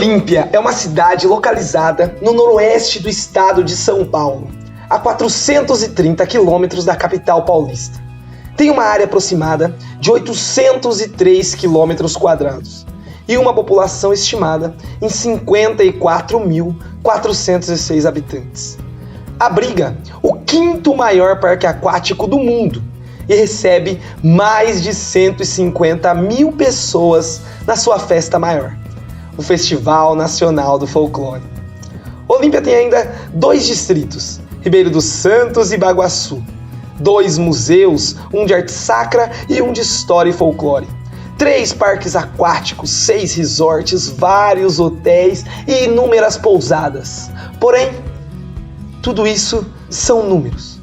Olímpia é uma cidade localizada no noroeste do estado de São Paulo, a 430 quilômetros da capital paulista. Tem uma área aproximada de 803 quilômetros quadrados e uma população estimada em 54.406 habitantes. Abriga o quinto maior parque aquático do mundo e recebe mais de 150 mil pessoas na sua festa maior, o Festival Nacional do Folclore. Olímpia tem ainda 2 distritos, Ribeiro dos Santos e Baguaçu, 2 museus, um de arte sacra e um de história e folclore, 3 parques aquáticos, 6 resorts, vários hotéis e inúmeras pousadas. Porém, tudo isso são números.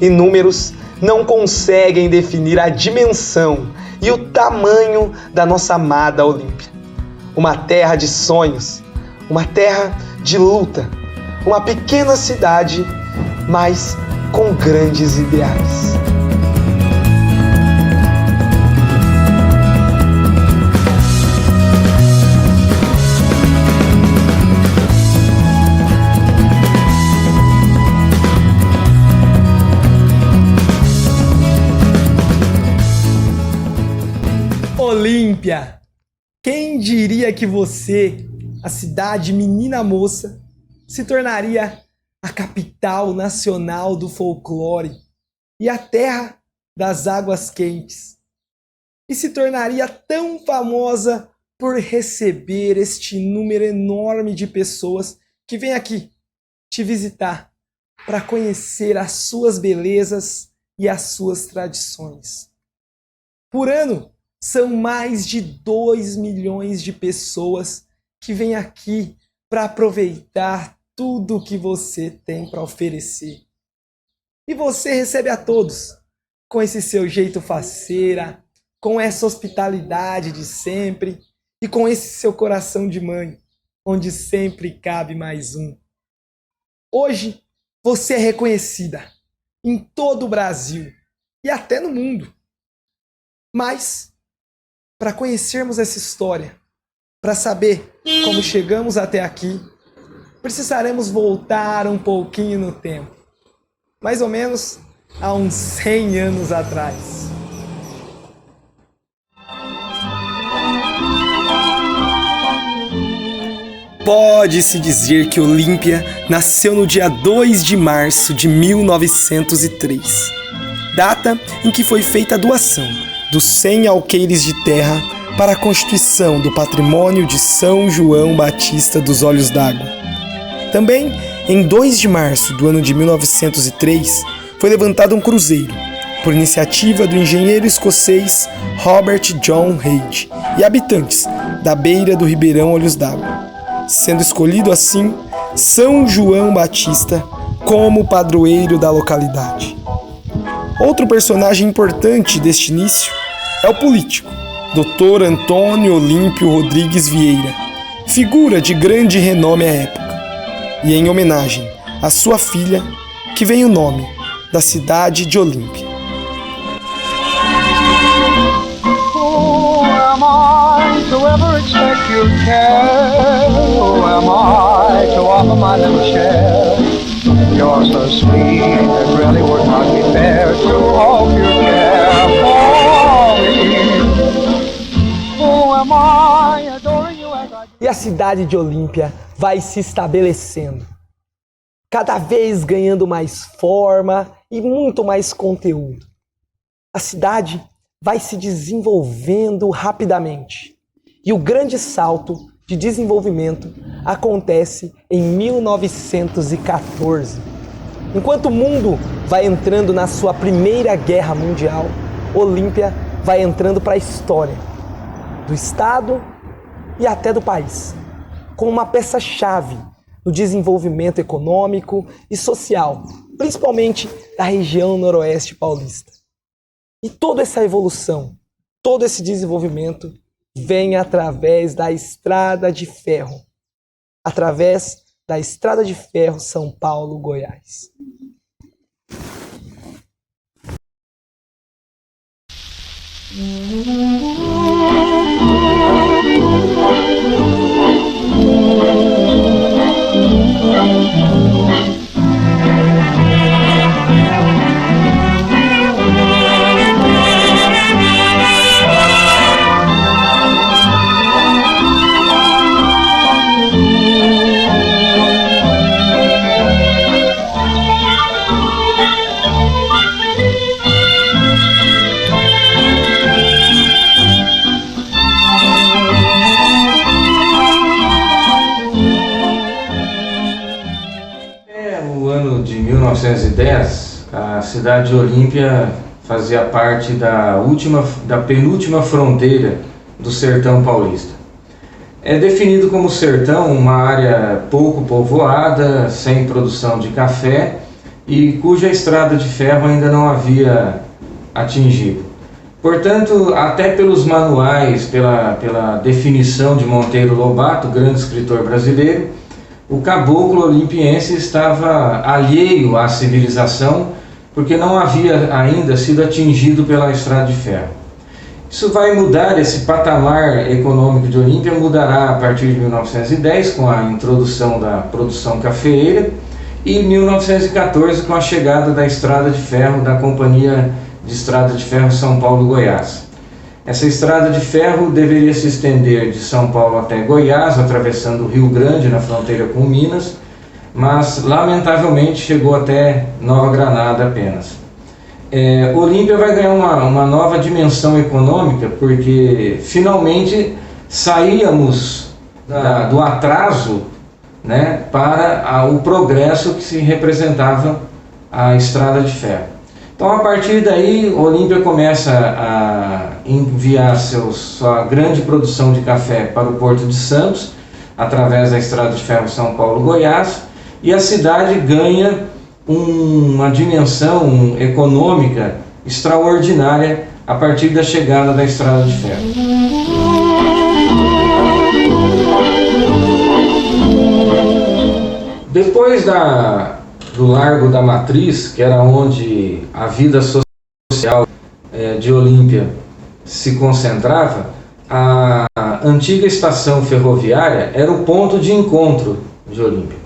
E números não conseguem definir a dimensão e o tamanho da nossa amada Olímpia. Uma terra de sonhos, uma terra de luta, uma pequena cidade, mas com grandes ideais. Olímpia! Quem diria que você, a cidade menina moça, se tornaria a capital nacional do folclore e a terra das águas quentes, e se tornaria tão famosa por receber este número enorme de pessoas que vem aqui te visitar para conhecer as suas belezas e as suas tradições. Por ano, são mais de 2 milhões de pessoas que vêm aqui para aproveitar tudo que você tem para oferecer. E você recebe a todos com esse seu jeito faceira, com essa hospitalidade de sempre e com esse seu coração de mãe, onde sempre cabe mais um. Hoje você é reconhecida em todo o Brasil e até no mundo. Mas, para conhecermos essa história, para saber como chegamos até aqui, precisaremos voltar um pouquinho no tempo. Mais ou menos há uns 100 anos atrás. Pode-se dizer que Olímpia nasceu no dia 2 de março de 1903, data em que foi feita a doação dos 100 alqueires de terra para a constituição do patrimônio de São João Batista dos Olhos d'Água. Também, em 2 de março do ano de 1903, foi levantado um cruzeiro, por iniciativa do engenheiro escocês Robert John Reid e habitantes da beira do Ribeirão Olhos d'Água, sendo escolhido assim São João Batista como padroeiro da localidade. Outro personagem importante deste início é o político, Dr. Antônio Olímpio Rodrigues Vieira, figura de grande renome à época, e em homenagem à sua filha, que vem o nome da cidade de Olímpia. Who am I to ever expect your care? Who am I to offer my little share? You're so sweet, it really would not be fair to hope you care for me. Who am I adoring you as I do? E a cidade de Olímpia vai se estabelecendo, cada vez ganhando mais forma e muito mais conteúdo. A cidade vai se desenvolvendo rapidamente e o grande salto de desenvolvimento acontece em 1914. Enquanto o mundo vai entrando na sua Primeira Guerra Mundial, Olímpia vai entrando para a história do estado e até do país, como uma peça-chave no desenvolvimento econômico e social, principalmente da região noroeste paulista. E toda essa evolução, todo esse desenvolvimento vem através da Estrada de Ferro, através da Estrada de Ferro São Paulo-Goiás. cidade de Olímpia fazia parte da penúltima fronteira do sertão paulista. É definido como sertão uma área pouco povoada, sem produção de café e cuja estrada de ferro ainda não havia atingido. Portanto, até pelos manuais, pela definição de Monteiro Lobato, grande escritor brasileiro, o caboclo olimpiense estava alheio à civilização porque não havia ainda sido atingido pela estrada de ferro. Isso vai mudar, esse patamar econômico de Olímpia mudará a partir de 1910 com a introdução da produção cafeeira e 1914 com a chegada da estrada de ferro da Companhia de Estrada de Ferro São Paulo-Goiás. Essa estrada de ferro deveria se estender de São Paulo até Goiás, atravessando o Rio Grande na fronteira com Minas, mas lamentavelmente chegou até Nova Granada apenas. Olímpia vai ganhar uma nova dimensão econômica porque finalmente saíamos do atraso, né, para o progresso que se representava a estrada de ferro. Então, a partir daí, Olímpia começa a enviar sua grande produção de café para o Porto de Santos, através da estrada de ferro São Paulo-Goiás, e a cidade ganha uma dimensão econômica extraordinária a partir da chegada da estrada de ferro. Depois do Largo da Matriz, que era onde a vida social de Olímpia se concentrava, a antiga estação ferroviária era o ponto de encontro de Olímpia.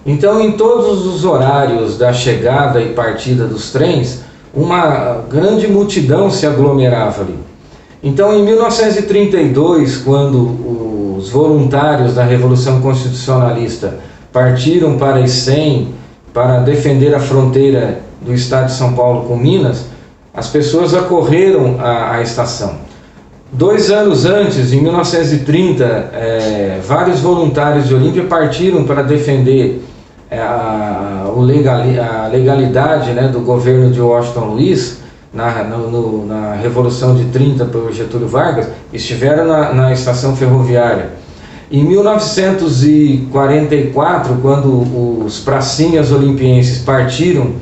Então, em todos os horários da chegada e partida dos trens, uma grande multidão se aglomerava ali. Então, em 1932, quando os voluntários da Revolução Constitucionalista partiram para Icém para defender a fronteira do estado de São Paulo com Minas, as pessoas acorreram à estação. 2 anos antes, em 1930, vários voluntários de Olímpia partiram para defender a legalidade, né, do governo de Washington Luiz na Revolução de 30 por Getúlio Vargas, estiveram na estação ferroviária. Em 1944, quando os pracinhas olimpienses partiram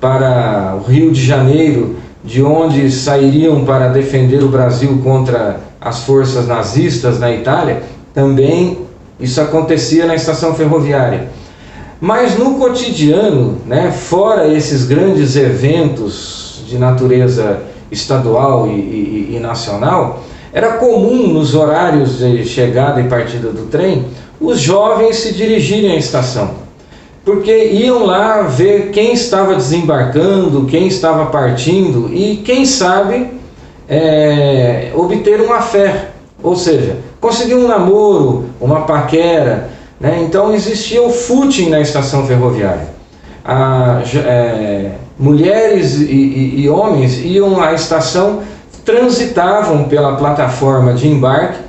para o Rio de Janeiro, de onde sairiam para defender o Brasil contra as forças nazistas na Itália, também isso acontecia na estação ferroviária. Mas no cotidiano, né, fora esses grandes eventos de natureza estadual e nacional, era comum nos horários de chegada e partida do trem, os jovens se dirigirem à estação, porque iam lá ver quem estava desembarcando, quem estava partindo e, quem sabe, obter uma fé, ou seja, conseguir um namoro, uma paquera, né? Então existia o footing na estação ferroviária. Mulheres e homens iam à estação, transitavam pela plataforma de embarque,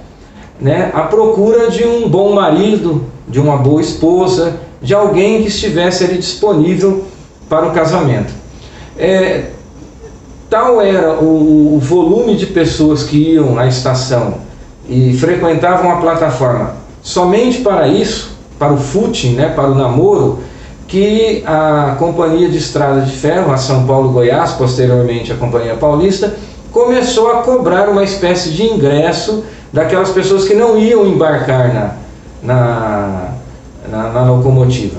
né, à procura de um bom marido, de uma boa esposa, de alguém que estivesse ali disponível para o casamento. Tal era o volume de pessoas que iam à estação e frequentavam a plataforma somente para isso, para o footing, né, para o namoro, que a Companhia de Estrada de Ferro, a São Paulo-Goiás, posteriormente a Companhia Paulista, começou a cobrar uma espécie de ingresso daquelas pessoas que não iam embarcar na locomotiva.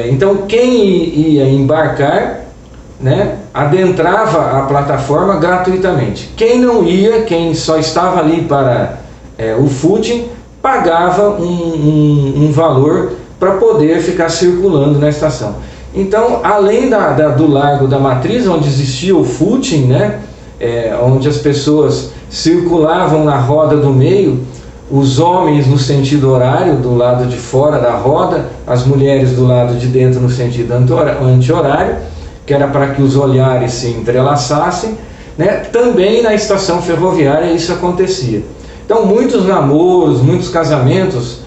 Então, quem ia embarcar, né, adentrava a plataforma gratuitamente. Quem não ia, quem só estava ali para o footing, pagava um valor para poder ficar circulando na estação. Então, além do Largo da Matriz, onde existia o footing, né, onde as pessoas circulavam na roda do meio, os homens no sentido horário, do lado de fora da roda, as mulheres do lado de dentro no sentido anti-horário, que era para que os olhares se entrelaçassem, né? Também na estação ferroviária isso acontecia. Então, muitos namoros, muitos casamentos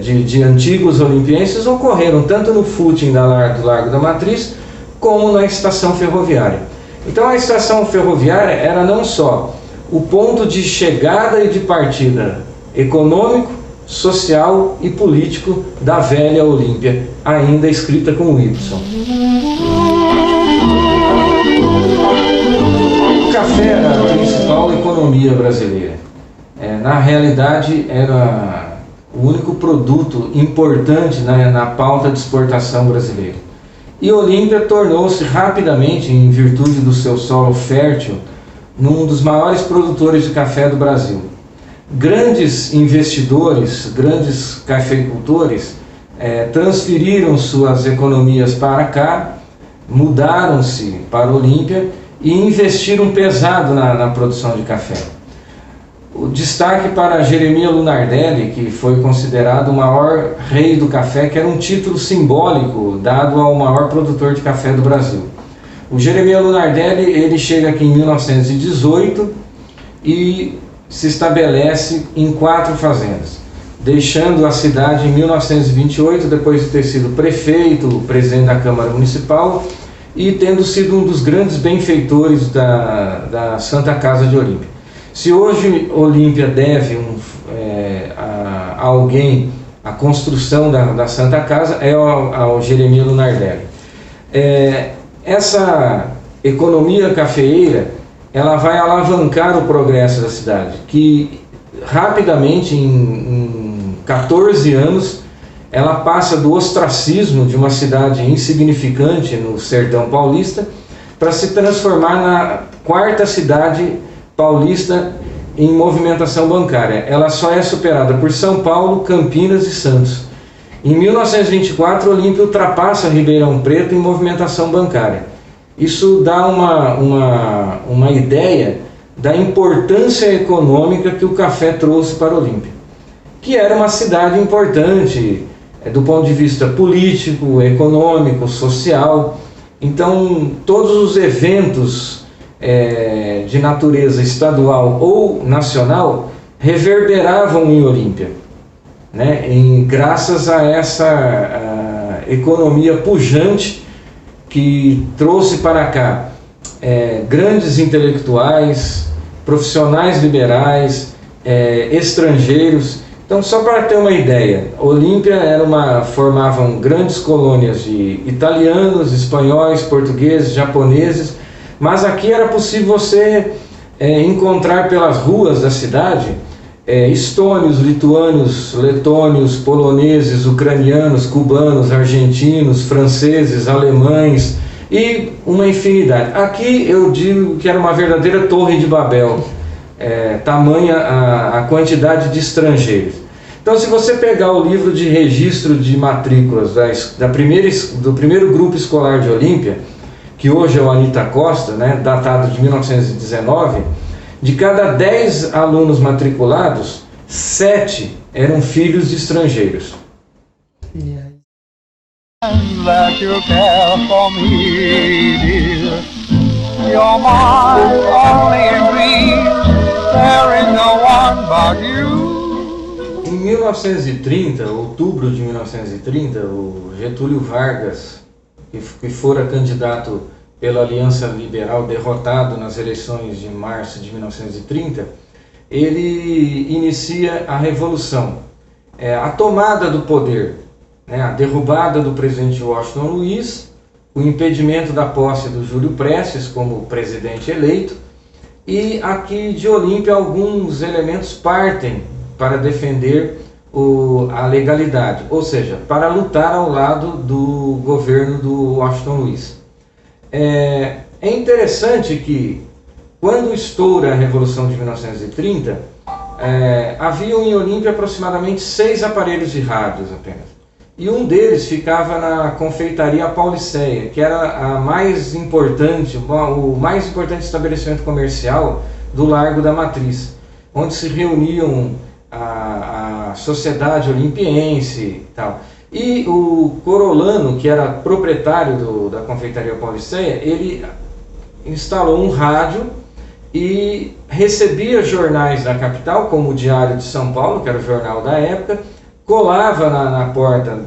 de antigos olimpienses ocorreram tanto no footing do Largo da Matriz, como na estação ferroviária. Então a estação ferroviária era não só o ponto de chegada e de partida econômico, social e político da velha Olímpia, ainda escrita com Y. O café era a principal economia brasileira. Na realidade, era o único produto importante na pauta de exportação brasileira. E Olímpia tornou-se rapidamente, em virtude do seu solo fértil, num dos maiores produtores de café do Brasil. Grandes investidores, grandes cafeicultores, transferiram suas economias para cá, mudaram-se para Olímpia e investiram pesado na produção de café. O destaque para Jeremias Lunardelli, que foi considerado o maior rei do café, que era um título simbólico dado ao maior produtor de café do Brasil. O Jeremias Lunardelli, ele chega aqui em 1918 e se estabelece em 4 fazendas, deixando a cidade em 1928, depois de ter sido prefeito, presidente da Câmara Municipal e tendo sido um dos grandes benfeitores da Santa Casa de Olímpia. Se hoje Olímpia deve a alguém a construção da Santa Casa, é ao Jeremias Lunardelli. Essa economia cafeeira, ela vai alavancar o progresso da cidade, que rapidamente, em 14 anos, ela passa do ostracismo de uma cidade insignificante no sertão paulista para se transformar na 4ª cidade paulista em movimentação bancária. Ela só é superada por São Paulo, Campinas e Santos. Em 1924, Olímpia ultrapassa Ribeirão Preto em movimentação bancária. Isso dá uma ideia da importância econômica que o café trouxe para Olímpia, que era uma cidade importante do ponto de vista político, econômico, social. Então, todos os eventos de natureza estadual ou nacional reverberavam em Olímpia, né? Graças a essa economia pujante que trouxe para cá grandes intelectuais, profissionais liberais, estrangeiros. Então, só para ter uma ideia, Olímpia formavam grandes colônias de italianos, espanhóis, portugueses, japoneses, mas aqui era possível você encontrar pelas ruas da cidade estônios, lituânios, letônios, poloneses, ucranianos, cubanos, argentinos, franceses, alemães e uma infinidade. Aqui eu digo que era uma verdadeira torre de Babel, tamanha a quantidade de estrangeiros. Então, se você pegar o livro de registro de matrículas do primeiro grupo escolar de Olímpia, que hoje é o Anita Costa, né, datado de 1919, de cada 10 alunos matriculados, 7 eram filhos de estrangeiros. Em 1930, outubro de 1930, o Getúlio Vargas, que fora candidato pela Aliança Liberal, derrotado nas eleições de março de 1930, ele inicia a Revolução, a tomada do poder, né, a derrubada do presidente Washington Luiz, o impedimento da posse do Júlio Prestes como presidente eleito, e aqui de Olímpia alguns elementos partem para defender a legalidade, ou seja, para lutar ao lado do governo do Washington Luiz. É interessante que, quando estoura a Revolução de 1930, haviam em Olímpia aproximadamente 6 aparelhos de rádios apenas. E um deles ficava na confeitaria Pauliceia, que era o mais importante estabelecimento comercial do Largo da Matriz, onde se reuniam a sociedade olimpiense e tal. E o Corolano, que era proprietário da confeitaria Pauliceia, ele instalou um rádio e recebia jornais da capital, como o Diário de São Paulo, que era o jornal da época, colava na porta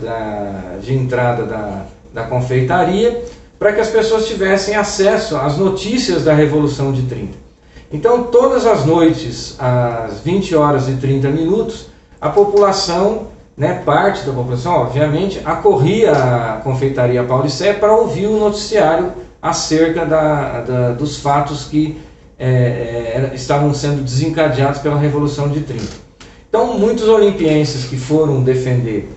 de entrada da confeitaria, para que as pessoas tivessem acesso às notícias da Revolução de 30. Então, todas as noites, às 20 horas e 30 minutos, a população, parte da população, obviamente, acorria à Confeitaria Paulicéia para ouvir o noticiário acerca dos fatos que estavam sendo desencadeados pela Revolução de 30. Então, muitos olimpienses que foram defender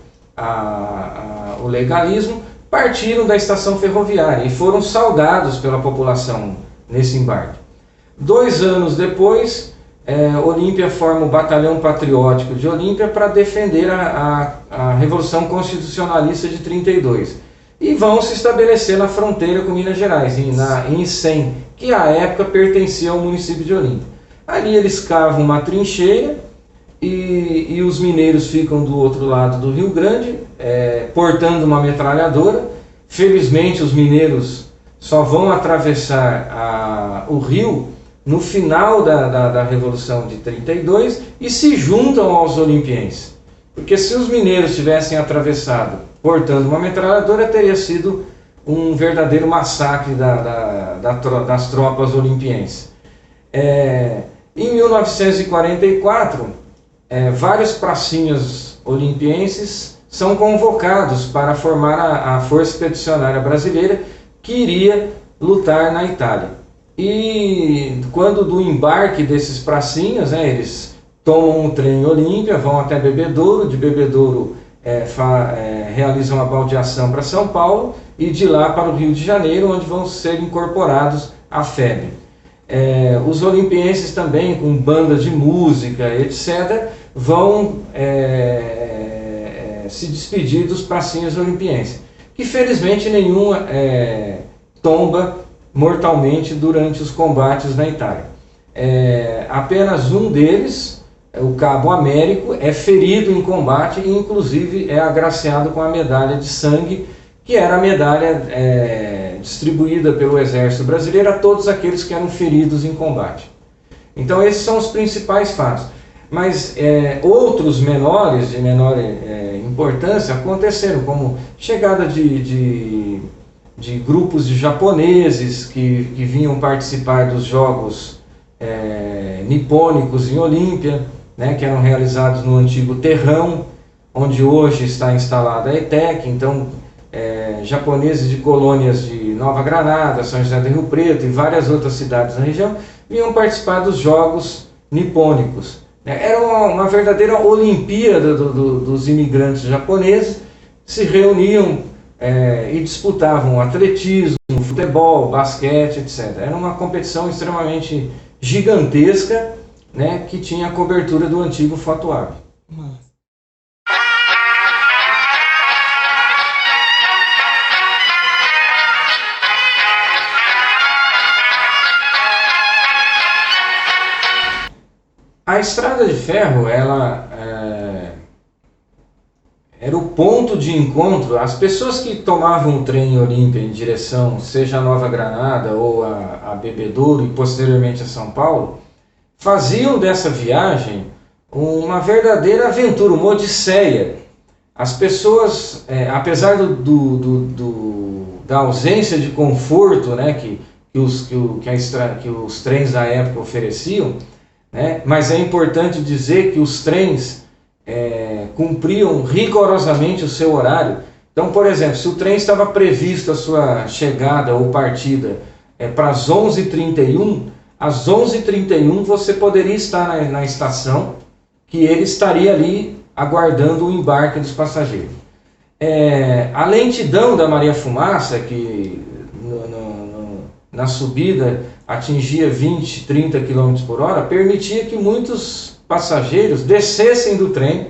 o legalismo partiram da estação ferroviária e foram saudados pela população nesse embarque. 2 anos depois, Olímpia forma o Batalhão Patriótico de Olímpia para defender a Revolução Constitucionalista de 32. E vão se estabelecer na fronteira com Minas Gerais, em Icém, que à época pertencia ao município de Olímpia. Ali eles cavam uma trincheira e os mineiros ficam do outro lado do Rio Grande, portando uma metralhadora. Felizmente os mineiros só vão atravessar o rio no final da Revolução de 32 e se juntam aos olimpienses. Porque se os mineiros tivessem atravessado portando uma metralhadora, teria sido um verdadeiro massacre das tropas olimpienses. Em 1944, vários pracinhas olimpienses são convocados para formar a Força Expedicionária Brasileira, que iria lutar na Itália. E quando do embarque desses pracinhas, eles tomam um trem em Olímpia, vão até Bebedouro, de Bebedouro realizam a baldeação para São Paulo e de lá para o Rio de Janeiro, onde vão ser incorporados à FEB. Os olimpienses também, com banda de música, etc., vão se despedir dos pracinhas olimpienses, que felizmente nenhum tomba mortalmente durante os combates na Itália. Apenas um deles, o Cabo Américo, é ferido em combate e inclusive é agraciado com a medalha de sangue, que era a medalha distribuída pelo Exército Brasileiro a todos aqueles que eram feridos em combate. Então esses são os principais fatos. Mas outros menores, de menor importância, aconteceram, como chegada de grupos de japoneses que vinham participar dos Jogos Nipônicos em Olímpia, que eram realizados no antigo terrão, onde hoje está instalada a ETEC. Então, japoneses de colônias de Nova Granada, São José do Rio Preto e várias outras cidades da região vinham participar dos Jogos Nipônicos. Era uma verdadeira Olimpíada dos imigrantes japoneses, se reuniam e disputavam atletismo, futebol, basquete, etc. Era uma competição extremamente gigantesca, que tinha a cobertura do antigo Fotoab. A estrada de ferro, ela era o ponto de encontro. As pessoas que tomavam o trem em Olímpia em direção, seja a Nova Granada ou a Bebedouro e posteriormente a São Paulo, faziam dessa viagem uma verdadeira aventura, uma odisseia. As pessoas, apesar da ausência de conforto que os trens da época ofereciam, mas é importante dizer que os trens cumpriam rigorosamente o seu horário. Então, por exemplo, se o trem estava previsto a sua chegada ou partida para as 11h31, às 11h31 você poderia estar na estação, que ele estaria ali aguardando o embarque dos passageiros. A lentidão da Maria Fumaça, que na subida atingia 20, 30 km por hora, permitia que muitos passageiros descessem do trem,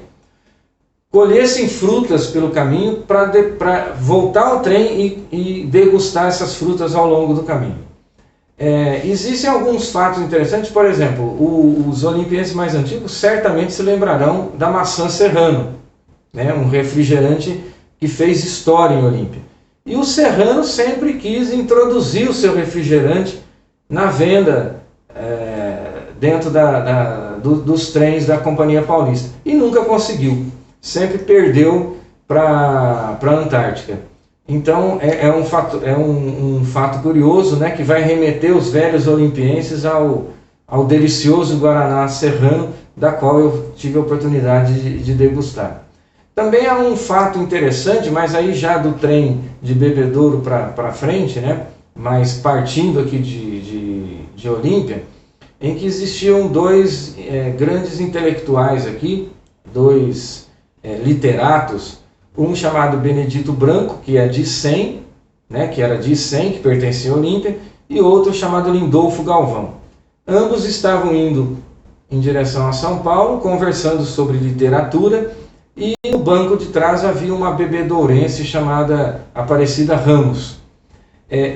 colhessem frutas pelo caminho para voltar ao trem e degustar essas frutas ao longo do caminho. Existem alguns fatos interessantes. Por exemplo, os olimpienses mais antigos certamente se lembrarão da maçã Serrano, um refrigerante que fez história em Olímpia. E o Serrano sempre quis introduzir o seu refrigerante na venda dentro dos trens da Companhia Paulista. E nunca conseguiu. Sempre perdeu para a Antártica. Então é um fato curioso, né, que vai remeter os velhos olimpienses ao delicioso Guaraná serrano, da qual eu tive a oportunidade de degustar. Também há um fato interessante, mas aí já do trem de Bebedouro para frente, né, mas partindo aqui de Olímpia, em que existiam dois grandes intelectuais aqui, dois literatos, um chamado Benedito Branco, que é de Icém, né, que era de Icém, que pertencia a Olímpia, e outro chamado Lindolfo Galvão. Ambos estavam indo em direção a São Paulo, conversando sobre literatura, e no banco de trás havia uma bebedourense chamada Aparecida Ramos.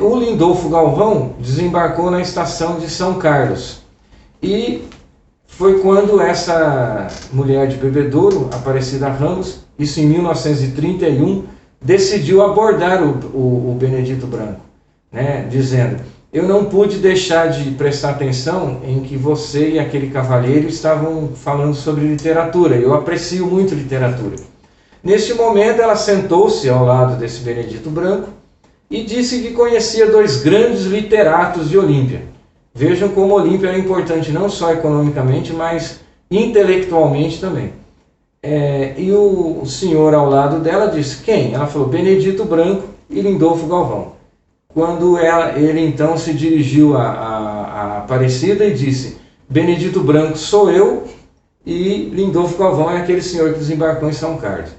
O Lindolfo Galvão desembarcou na estação de São Carlos, e foi quando essa mulher de Bebedouro, Aparecida Ramos, isso em 1931, decidiu abordar o Benedito Branco, né, dizendo: eu não pude deixar de prestar atenção em que você e aquele cavalheiro estavam falando sobre literatura, eu aprecio muito literatura. Neste momento ela sentou-se ao lado desse Benedito Branco e disse que conhecia dois grandes literatos de Olímpia. Vejam como Olímpia era importante não só economicamente, mas intelectualmente também. E o senhor ao lado dela disse: quem? Ela falou: Benedito Branco e Lindolfo Galvão. Quando ele então se dirigiu a Aparecida e disse: Benedito Branco sou eu e Lindolfo Galvão é aquele senhor que desembarcou em São Carlos.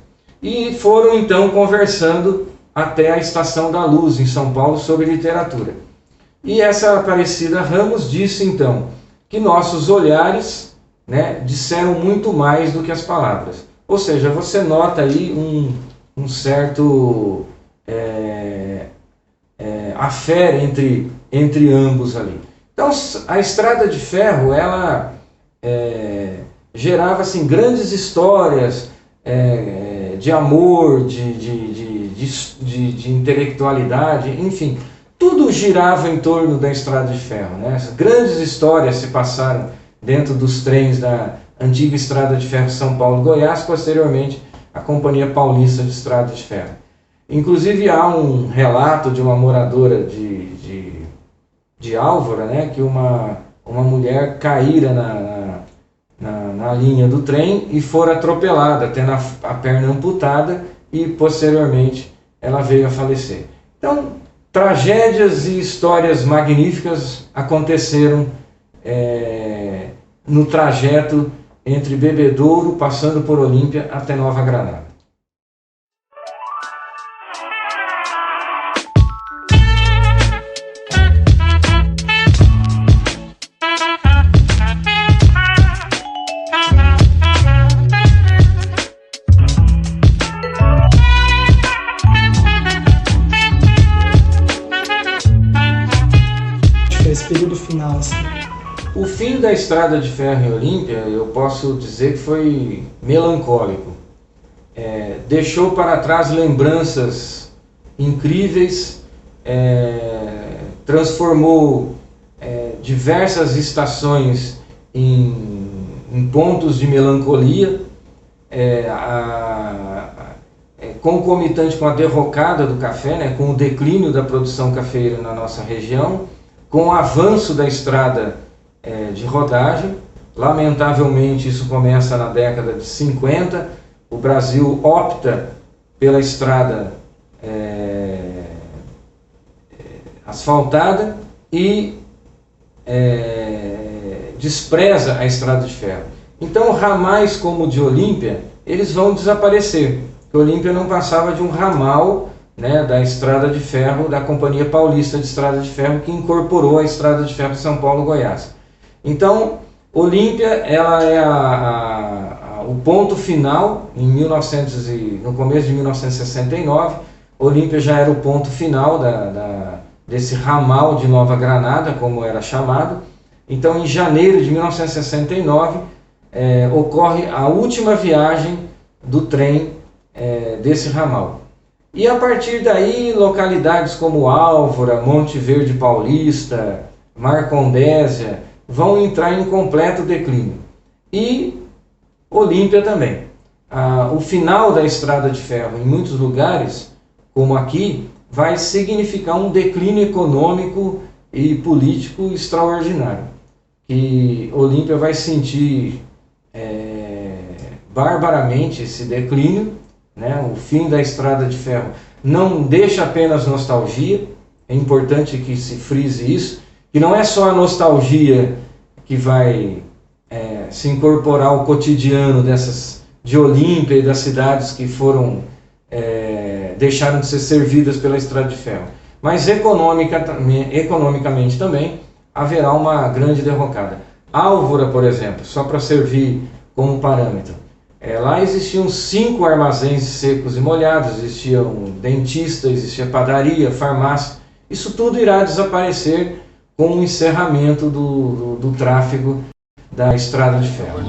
E foram então conversando até a Estação da Luz, em São Paulo, sobre literatura. E essa Aparecida Ramos disse então que nossos olhares, né, disseram muito mais do que as palavras. Ou seja, você nota aí um certo afé entre ambos ali. Então a Estrada de Ferro, ela gerava assim, grandes histórias de amor, de intelectualidade, enfim, tudo girava em torno da Estrada de Ferro, né? As grandes histórias se passaram dentro dos trens da antiga Estrada de Ferro São Paulo-Goiás, posteriormente a Companhia Paulista de Estrada de Ferro. Inclusive há um relato de uma moradora de Álvora, né, que uma mulher caíra na linha do trem e fora atropelada, tendo a perna amputada, e posteriormente ela veio a falecer. Então, tragédias e histórias magníficas aconteceram no trajeto entre Bebedouro, passando por Olímpia, até Nova Granada. Esse período final, assim. O fim da Estrada de Ferro em Olímpia, eu posso dizer que foi melancólico. Deixou para trás lembranças incríveis, transformou diversas estações em pontos de melancolia, concomitante com a derrocada do café, né, com o declínio da produção cafeira na nossa região, com o avanço da estrada de rodagem. Lamentavelmente isso começa na década de 50, o Brasil opta pela estrada asfaltada e despreza a Estrada de Ferro. Então ramais como o de Olímpia, eles vão desaparecer, porque Olímpia não passava de um ramal, né, da Estrada de Ferro, da Companhia Paulista de Estrada de Ferro, que incorporou a Estrada de Ferro São Paulo-Goiás. Então, Olímpia, ela é o ponto final, no começo de 1969, Olímpia já era o ponto final desse ramal de Nova Granada, como era chamado. Então, em janeiro de 1969, ocorre a última viagem do trem desse ramal. E a partir daí, localidades como Álvora, Monte Verde Paulista, Marcondésia, vão entrar em completo declínio. E Olímpia também. O final da Estrada de Ferro, em muitos lugares, como aqui, vai significar um declínio econômico e político extraordinário, que Olímpia vai sentir barbaramente esse declínio, né? O fim da Estrada de Ferro não deixa apenas nostalgia, é importante que se frise isso, que não é só a nostalgia que vai se incorporar ao cotidiano de Olímpia e das cidades que foram deixaram de ser servidas pela Estrada de Ferro, mas economicamente também haverá uma grande derrocada. Álvora, por exemplo, só para servir como parâmetro, lá existiam 5 armazéns secos e molhados, existia um dentista, existia padaria, farmácia. Isso tudo irá desaparecer com o encerramento do tráfego da Estrada de Ferro.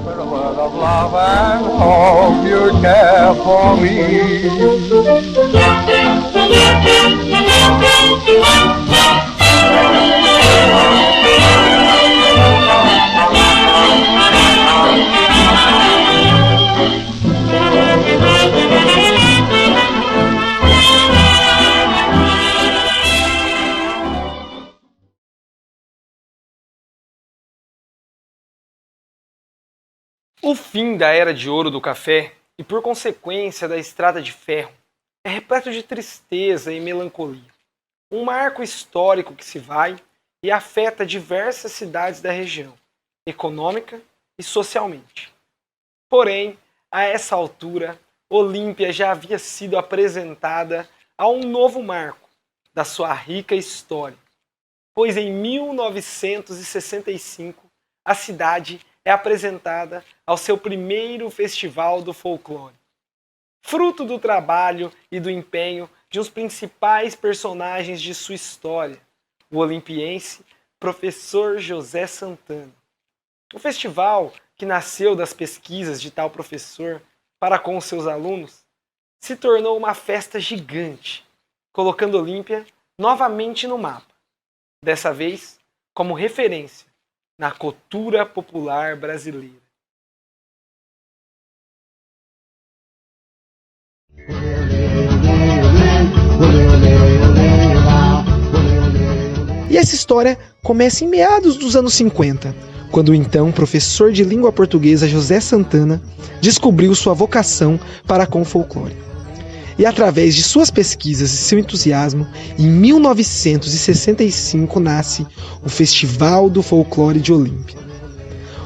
O fim da Era de Ouro do Café e, por consequência, da Estrada de Ferro é repleto de tristeza e melancolia. Um marco histórico que se vai e afeta diversas cidades da região, econômica e socialmente. Porém, a essa altura, Olímpia já havia sido apresentada a um novo marco da sua rica história, pois em 1965 a cidade é apresentada ao seu primeiro Festival do Folclore, fruto do trabalho e do empenho de um dos principais personagens de sua história, o olimpiense professor José Santana. O festival, que nasceu das pesquisas de tal professor para com seus alunos, se tornou uma festa gigante, colocando Olímpia novamente no mapa, dessa vez como referência na cultura popular brasileira. E essa história começa em meados dos anos 50, quando o então professor de língua portuguesa José Santana descobriu sua vocação para com o folclore. E através de suas pesquisas e seu entusiasmo, em 1965 nasce o Festival do Folclore de Olímpia.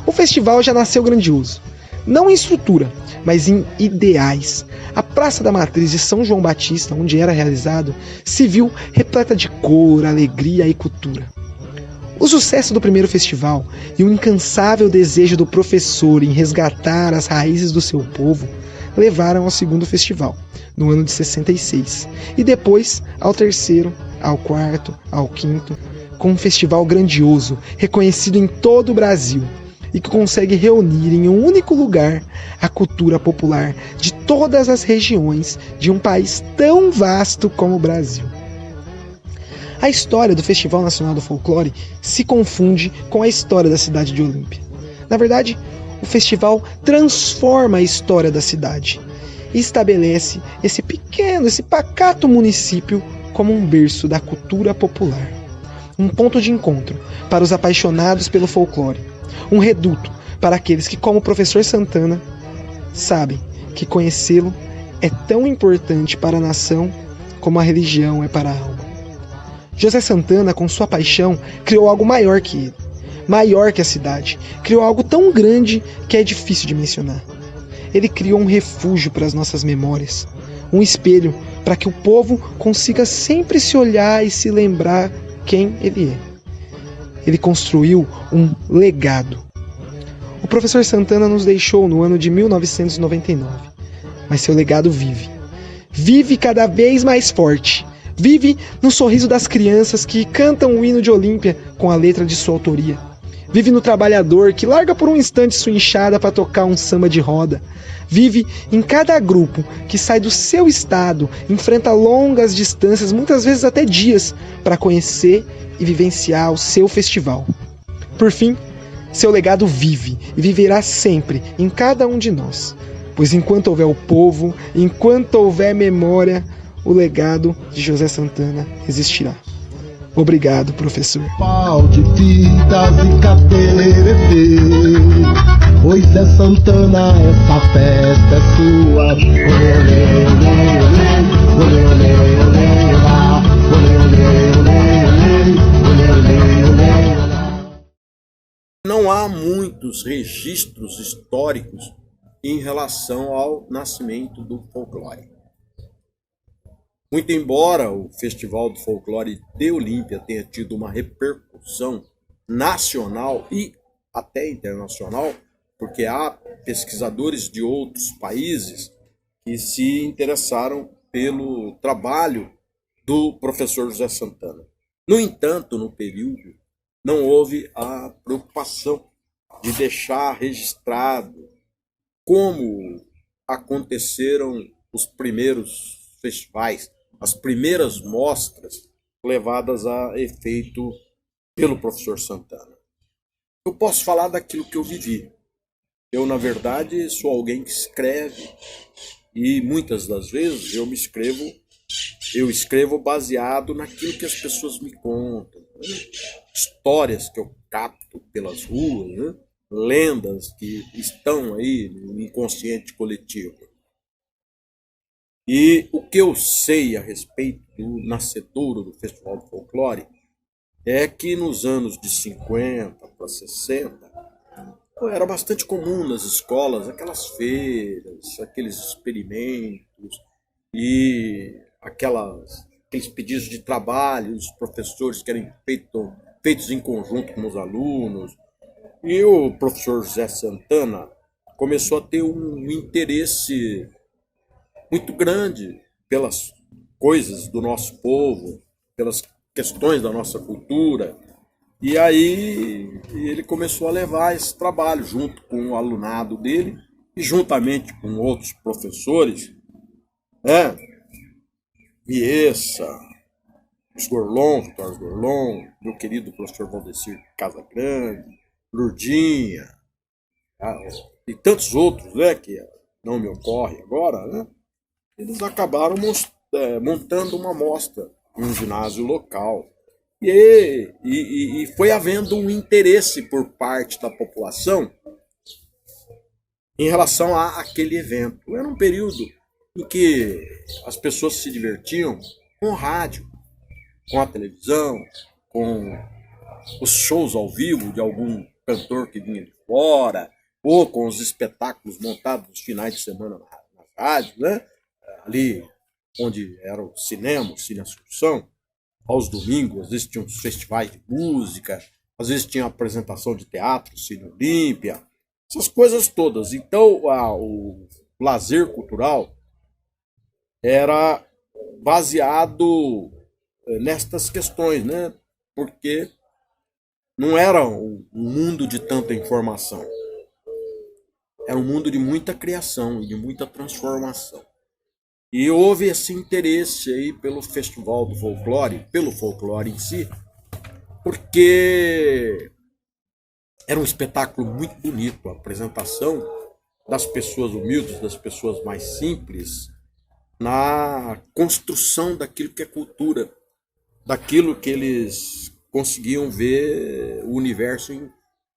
O festival já nasceu grandioso, não em estrutura, mas em ideais. A Praça da Matriz de São João Batista, onde era realizado, se viu repleta de cor, alegria e cultura. O sucesso do primeiro festival e o incansável desejo do professor em resgatar as raízes do seu povo levaram ao segundo festival, no ano de 66, e depois ao terceiro, ao quarto, ao quinto, com um festival grandioso, reconhecido em todo o Brasil, e que consegue reunir em um único lugar a cultura popular de todas as regiões de um país tão vasto como o Brasil. A história do Festival Nacional do Folclore se confunde com a história da cidade de Olímpia. Na verdade, o festival transforma a história da cidade e estabelece esse pacato município como um berço da cultura popular. Um ponto de encontro para os apaixonados pelo folclore. Um reduto para aqueles que, como o professor Santana, sabem que conhecê-lo é tão importante para a nação como a religião é para a alma. José Santana, com sua paixão, criou algo maior que ele, maior que a cidade. Criou algo tão grande que é difícil de mencionar. Ele criou um refúgio para as nossas memórias, um espelho para que o povo consiga sempre se olhar e se lembrar quem ele é. Ele construiu um legado. O professor Santana nos deixou no ano de 1999, mas seu legado vive. Vive cada vez mais forte. Vive no sorriso das crianças que cantam o hino de Olímpia com a letra de sua autoria. Vive no trabalhador que larga por um instante sua enxada para tocar um samba de roda. Vive em cada grupo que sai do seu estado, enfrenta longas distâncias, muitas vezes até dias, para conhecer e vivenciar o seu festival. Por fim, seu legado vive e viverá sempre em cada um de nós. Pois enquanto houver o povo, enquanto houver memória, o legado de José Santana existirá. Obrigado, professor. Pau de fitas e caterete. Oi, Zé Santana, essa festa é sua. Olê, olê, olê, olê, olê, olê, olá. Olê, olê, olê, olê, olê, olê, olê. Não há muitos registros históricos em relação ao nascimento do folclore. Muito embora o Festival do Folclore de Olímpia tenha tido uma repercussão nacional e até internacional, porque há pesquisadores de outros países que se interessaram pelo trabalho do professor José Santana. No entanto, no período, não houve a preocupação de deixar registrado como aconteceram os primeiros festivais, as primeiras mostras levadas a efeito pelo professor Santana. Eu posso falar daquilo que eu vivi. Eu, na verdade, sou alguém que escreve e muitas das vezes eu escrevo baseado naquilo que as pessoas me contam, né? Histórias que eu capto pelas ruas, né? Lendas que estão aí no inconsciente coletivo. E o que eu sei a respeito do nascedouro do Festival do Folclore é que nos anos de 50 para 60 era bastante comum nas escolas aquelas feiras, aqueles experimentos e aqueles pedidos de trabalho dos professores que eram feitos em conjunto com os alunos. E o professor José Santana começou a ter um interesse muito grande pelas coisas do nosso povo, pelas questões da nossa cultura. E aí ele começou a levar esse trabalho junto com o alunado dele e juntamente com outros professores, né? Viessa, Gorlon, Vitor Gorlon, meu querido professor Valdecir Casagrande, Lurdinha, e tantos outros, né, que não me ocorre agora, né? Eles acabaram montando uma mostra em um ginásio local. E foi havendo um interesse por parte da população em relação àquele evento. Era um período em que as pessoas se divertiam com o rádio, com a televisão, com os shows ao vivo de algum cantor que vinha de fora, ou com os espetáculos montados nos finais de semana nas rádios, né? Ali onde era o cinema, o Cine Assunção, aos domingos, às vezes tinha uns festivais de música, às vezes tinha apresentação de teatro, Cine Olímpia, essas coisas todas. Então, o lazer cultural era baseado nestas questões, né? Porque não era um mundo de tanta informação. Era um mundo de muita criação e de muita transformação. E houve esse interesse aí pelo Festival do Folclore, pelo folclore em si, porque era um espetáculo muito bonito, a apresentação das pessoas humildes, das pessoas mais simples, na construção daquilo que é cultura, daquilo que eles conseguiam ver o universo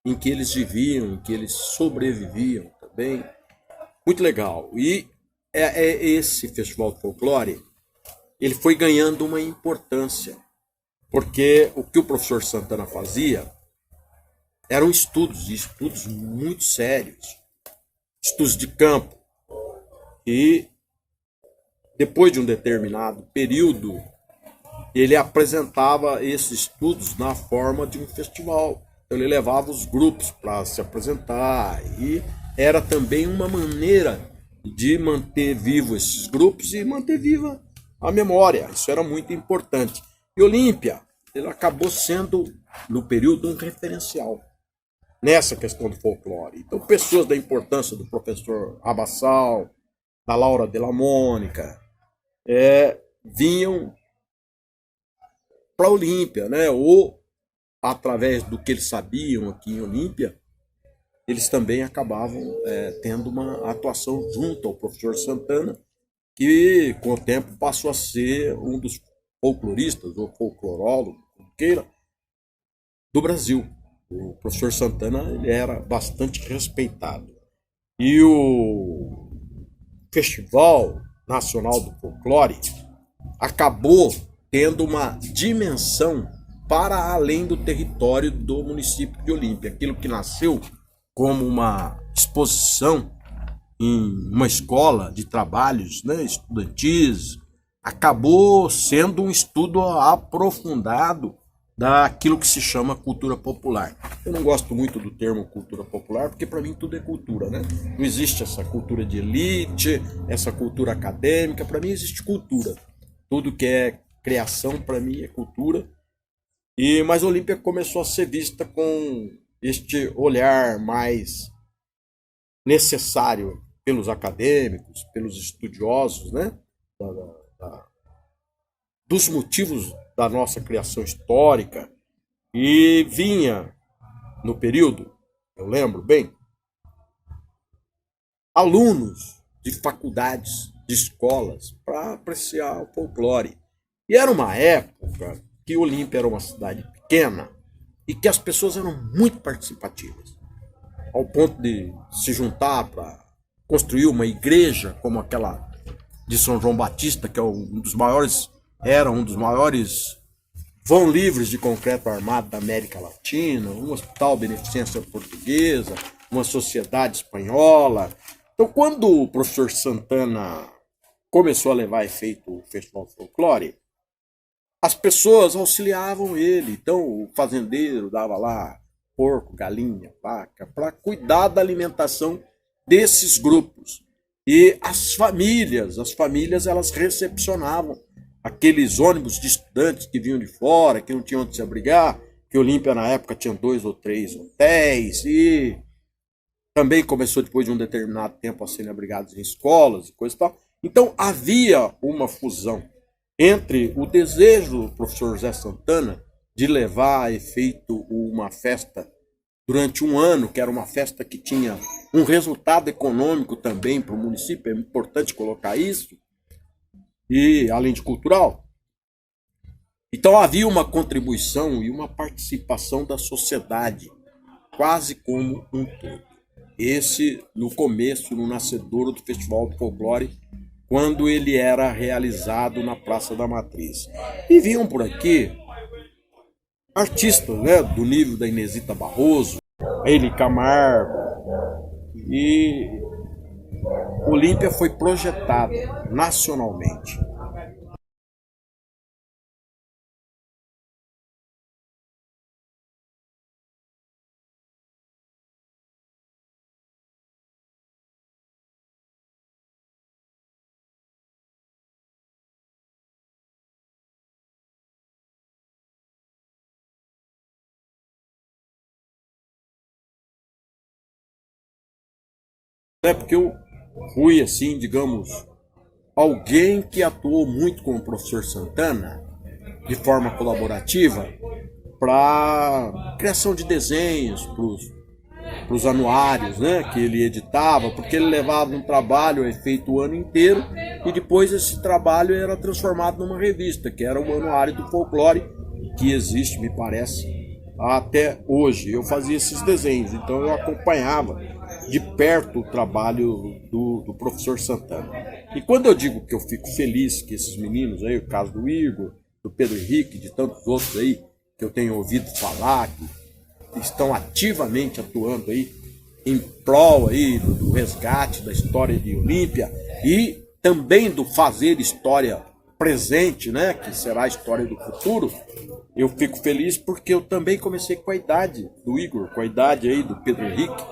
em que eles viviam, em que eles sobreviviam também. Muito legal. E esse Festival de Folclore, ele foi ganhando uma importância, porque o que o professor Santana fazia eram estudos muito sérios, estudos de campo. E depois de um determinado período, ele apresentava esses estudos na forma de um festival. Então, ele levava os grupos para se apresentar e era também uma maneira de manter vivo esses grupos e manter viva a memória. Isso era muito importante. E Olímpia, ele acabou sendo, no período, um referencial nessa questão do folclore. Então, pessoas da importância do professor Abassal, da Laura de la Mônica, vinham para Olímpia, né? Ou através do que eles sabiam aqui em Olímpia, eles também acabavam tendo uma atuação junto ao professor Santana, que com o tempo passou a ser um dos folcloristas, ou folclorólogo, como queira, do Brasil. O professor Santana ele era bastante respeitado. E o Festival Nacional do Folclore acabou tendo uma dimensão para além do território do município de Olímpia. Aquilo que nasceu como uma exposição em uma escola de trabalhos, né, estudantis, acabou sendo um estudo aprofundado daquilo que se chama cultura popular. Eu não gosto muito do termo cultura popular, porque para mim tudo é cultura, né? Não existe essa cultura de elite, essa cultura acadêmica, para mim existe cultura. Tudo que é criação, para mim, é cultura. Mas Olímpia começou a ser vista com este olhar mais necessário pelos acadêmicos, pelos estudiosos, né? Dos motivos da nossa criação histórica. E vinha, no período, eu lembro bem, alunos de faculdades, de escolas, para apreciar o folclore. E era uma época que Olímpia era uma cidade pequena e que as pessoas eram muito participativas, ao ponto de se juntar para construir uma igreja como aquela de São João Batista, que é um dos maiores vão livres de concreto armado da América Latina, um hospital beneficência portuguesa, uma sociedade espanhola. Então, quando o professor Santana começou a levar a efeito o Festival do Folclore, as pessoas auxiliavam ele. Então, o fazendeiro dava lá porco, galinha, vaca, para cuidar da alimentação desses grupos. E as famílias elas recepcionavam aqueles ônibus de estudantes que vinham de fora, que não tinham onde se abrigar, que Olímpia na época tinha 2 ou 3 hotéis, e também começou depois de um determinado tempo a serem abrigados em escolas e coisa e tal. Então havia uma fusão entre o desejo do professor José Santana de levar a efeito uma festa durante um ano, que era uma festa que tinha um resultado econômico também para o município, é importante colocar isso, e além de cultural. Então havia uma contribuição e uma participação da sociedade, quase como um todo. Esse, no começo, no nascedouro do Festival do Folclore, quando ele era realizado na Praça da Matriz. E vinham por aqui artistas, né, do nível da Inesita Barroso, Eli Camargo, e Olímpia foi projetada nacionalmente. Porque eu fui, assim, digamos, alguém que atuou muito com o professor Santana, de forma colaborativa, para criação de desenhos, para os anuários, né, que ele editava, porque ele levava um trabalho feito o ano inteiro e depois esse trabalho era transformado numa revista, que era o Anuário do Folclore, que existe, me parece, até hoje. Eu fazia esses desenhos, então eu acompanhava de perto o trabalho do professor Santana. E quando eu digo que eu fico feliz que esses meninos aí, o caso do Igor, do Pedro Henrique, de tantos outros aí, que eu tenho ouvido falar, que estão ativamente atuando aí em prol aí do resgate da história de Olímpia e também do fazer história presente, né, que será a história do futuro, eu fico feliz porque eu também comecei com a idade do Igor, com a idade aí do Pedro Henrique,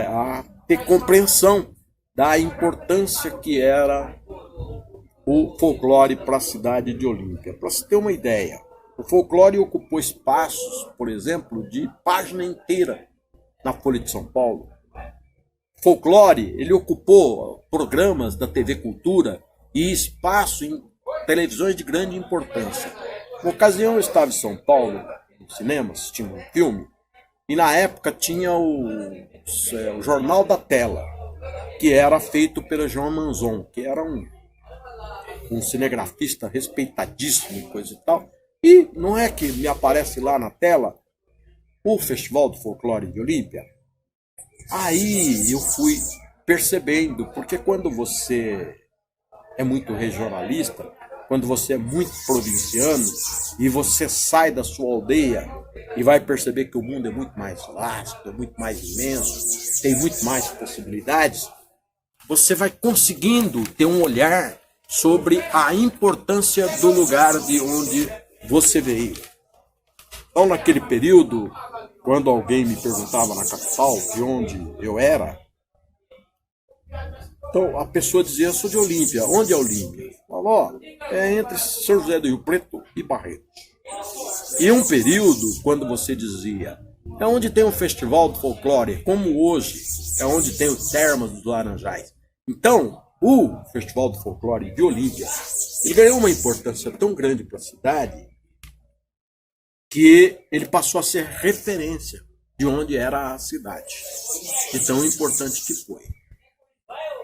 a ter compreensão da importância que era o folclore para a cidade de Olímpia. Para você ter uma ideia, o folclore ocupou espaços, por exemplo, de página inteira na Folha de São Paulo. O folclore, ele ocupou programas da TV Cultura e espaço em televisões de grande importância. Na ocasião eu estava em São Paulo, no cinema, assistindo um filme, e na época tinha o Jornal da Tela, que era feito pela João Manzon, que era um um cinegrafista respeitadíssimo e coisa e tal. E não é que me aparece lá na tela o Festival do Folclore de Olímpia? Aí eu fui percebendo, porque quando você é muito regionalista, quando você é muito provinciano e você sai da sua aldeia e vai perceber que o mundo é muito mais vasto, é muito mais imenso, tem muito mais possibilidades, você vai conseguindo ter um olhar sobre a importância do lugar de onde você veio. Então, naquele período, quando alguém me perguntava na capital de onde eu era, então a pessoa dizia: eu sou de Olímpia. Onde é Olímpia? Falou: é entre São José do Rio Preto e Barretos. E um período, quando você dizia: é onde tem o Festival do Folclore, como hoje, é onde tem o Termas dos Laranjais. Então, o Festival do Folclore de Olímpia, ele ganhou uma importância tão grande para a cidade que ele passou a ser referência de onde era a cidade, de tão importante que foi.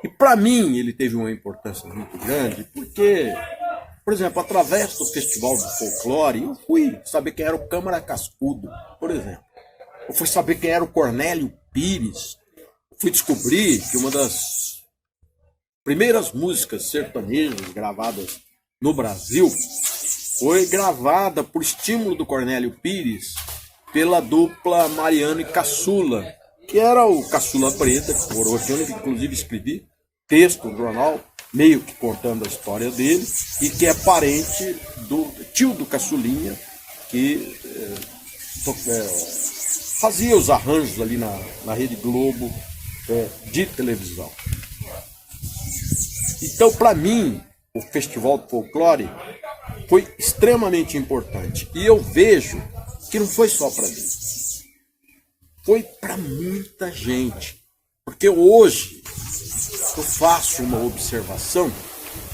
E para mim ele teve uma importância muito grande, porque, por exemplo, através do Festival do Folclore, eu fui saber quem era o Câmara Cascudo, por exemplo. Eu fui saber quem era o Cornélio Pires. Eu fui descobrir que uma das primeiras músicas sertanejas gravadas no Brasil foi gravada por estímulo do Cornélio Pires pela dupla Mariano e Caçula, que era o Caçula Preta, que morou aqui, onde inclusive escrevi texto no jornal, meio que contando a história dele, e que é parente do tio do Caçulinha, que fazia os arranjos ali na Rede Globo de televisão. Então, para mim, o Festival do Folclore foi extremamente importante. E eu vejo que não foi só para mim. Foi para muita gente. Porque hoje eu faço uma observação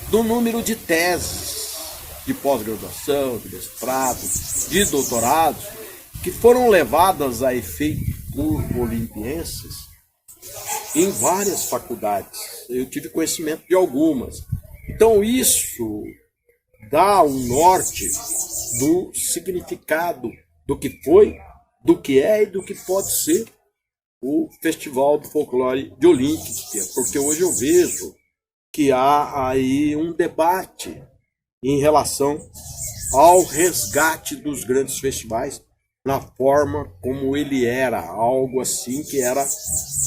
do número de teses de pós-graduação, de mestrado, de doutorados, que foram levadas a efeito por olimpienses em várias faculdades. Eu tive conhecimento de algumas. Então isso dá um norte do significado do que foi, do que é e do que pode ser o Festival do Folclore de Olímpia, porque hoje eu vejo que há aí um debate em relação ao resgate dos grandes festivais na forma como ele era, algo assim que era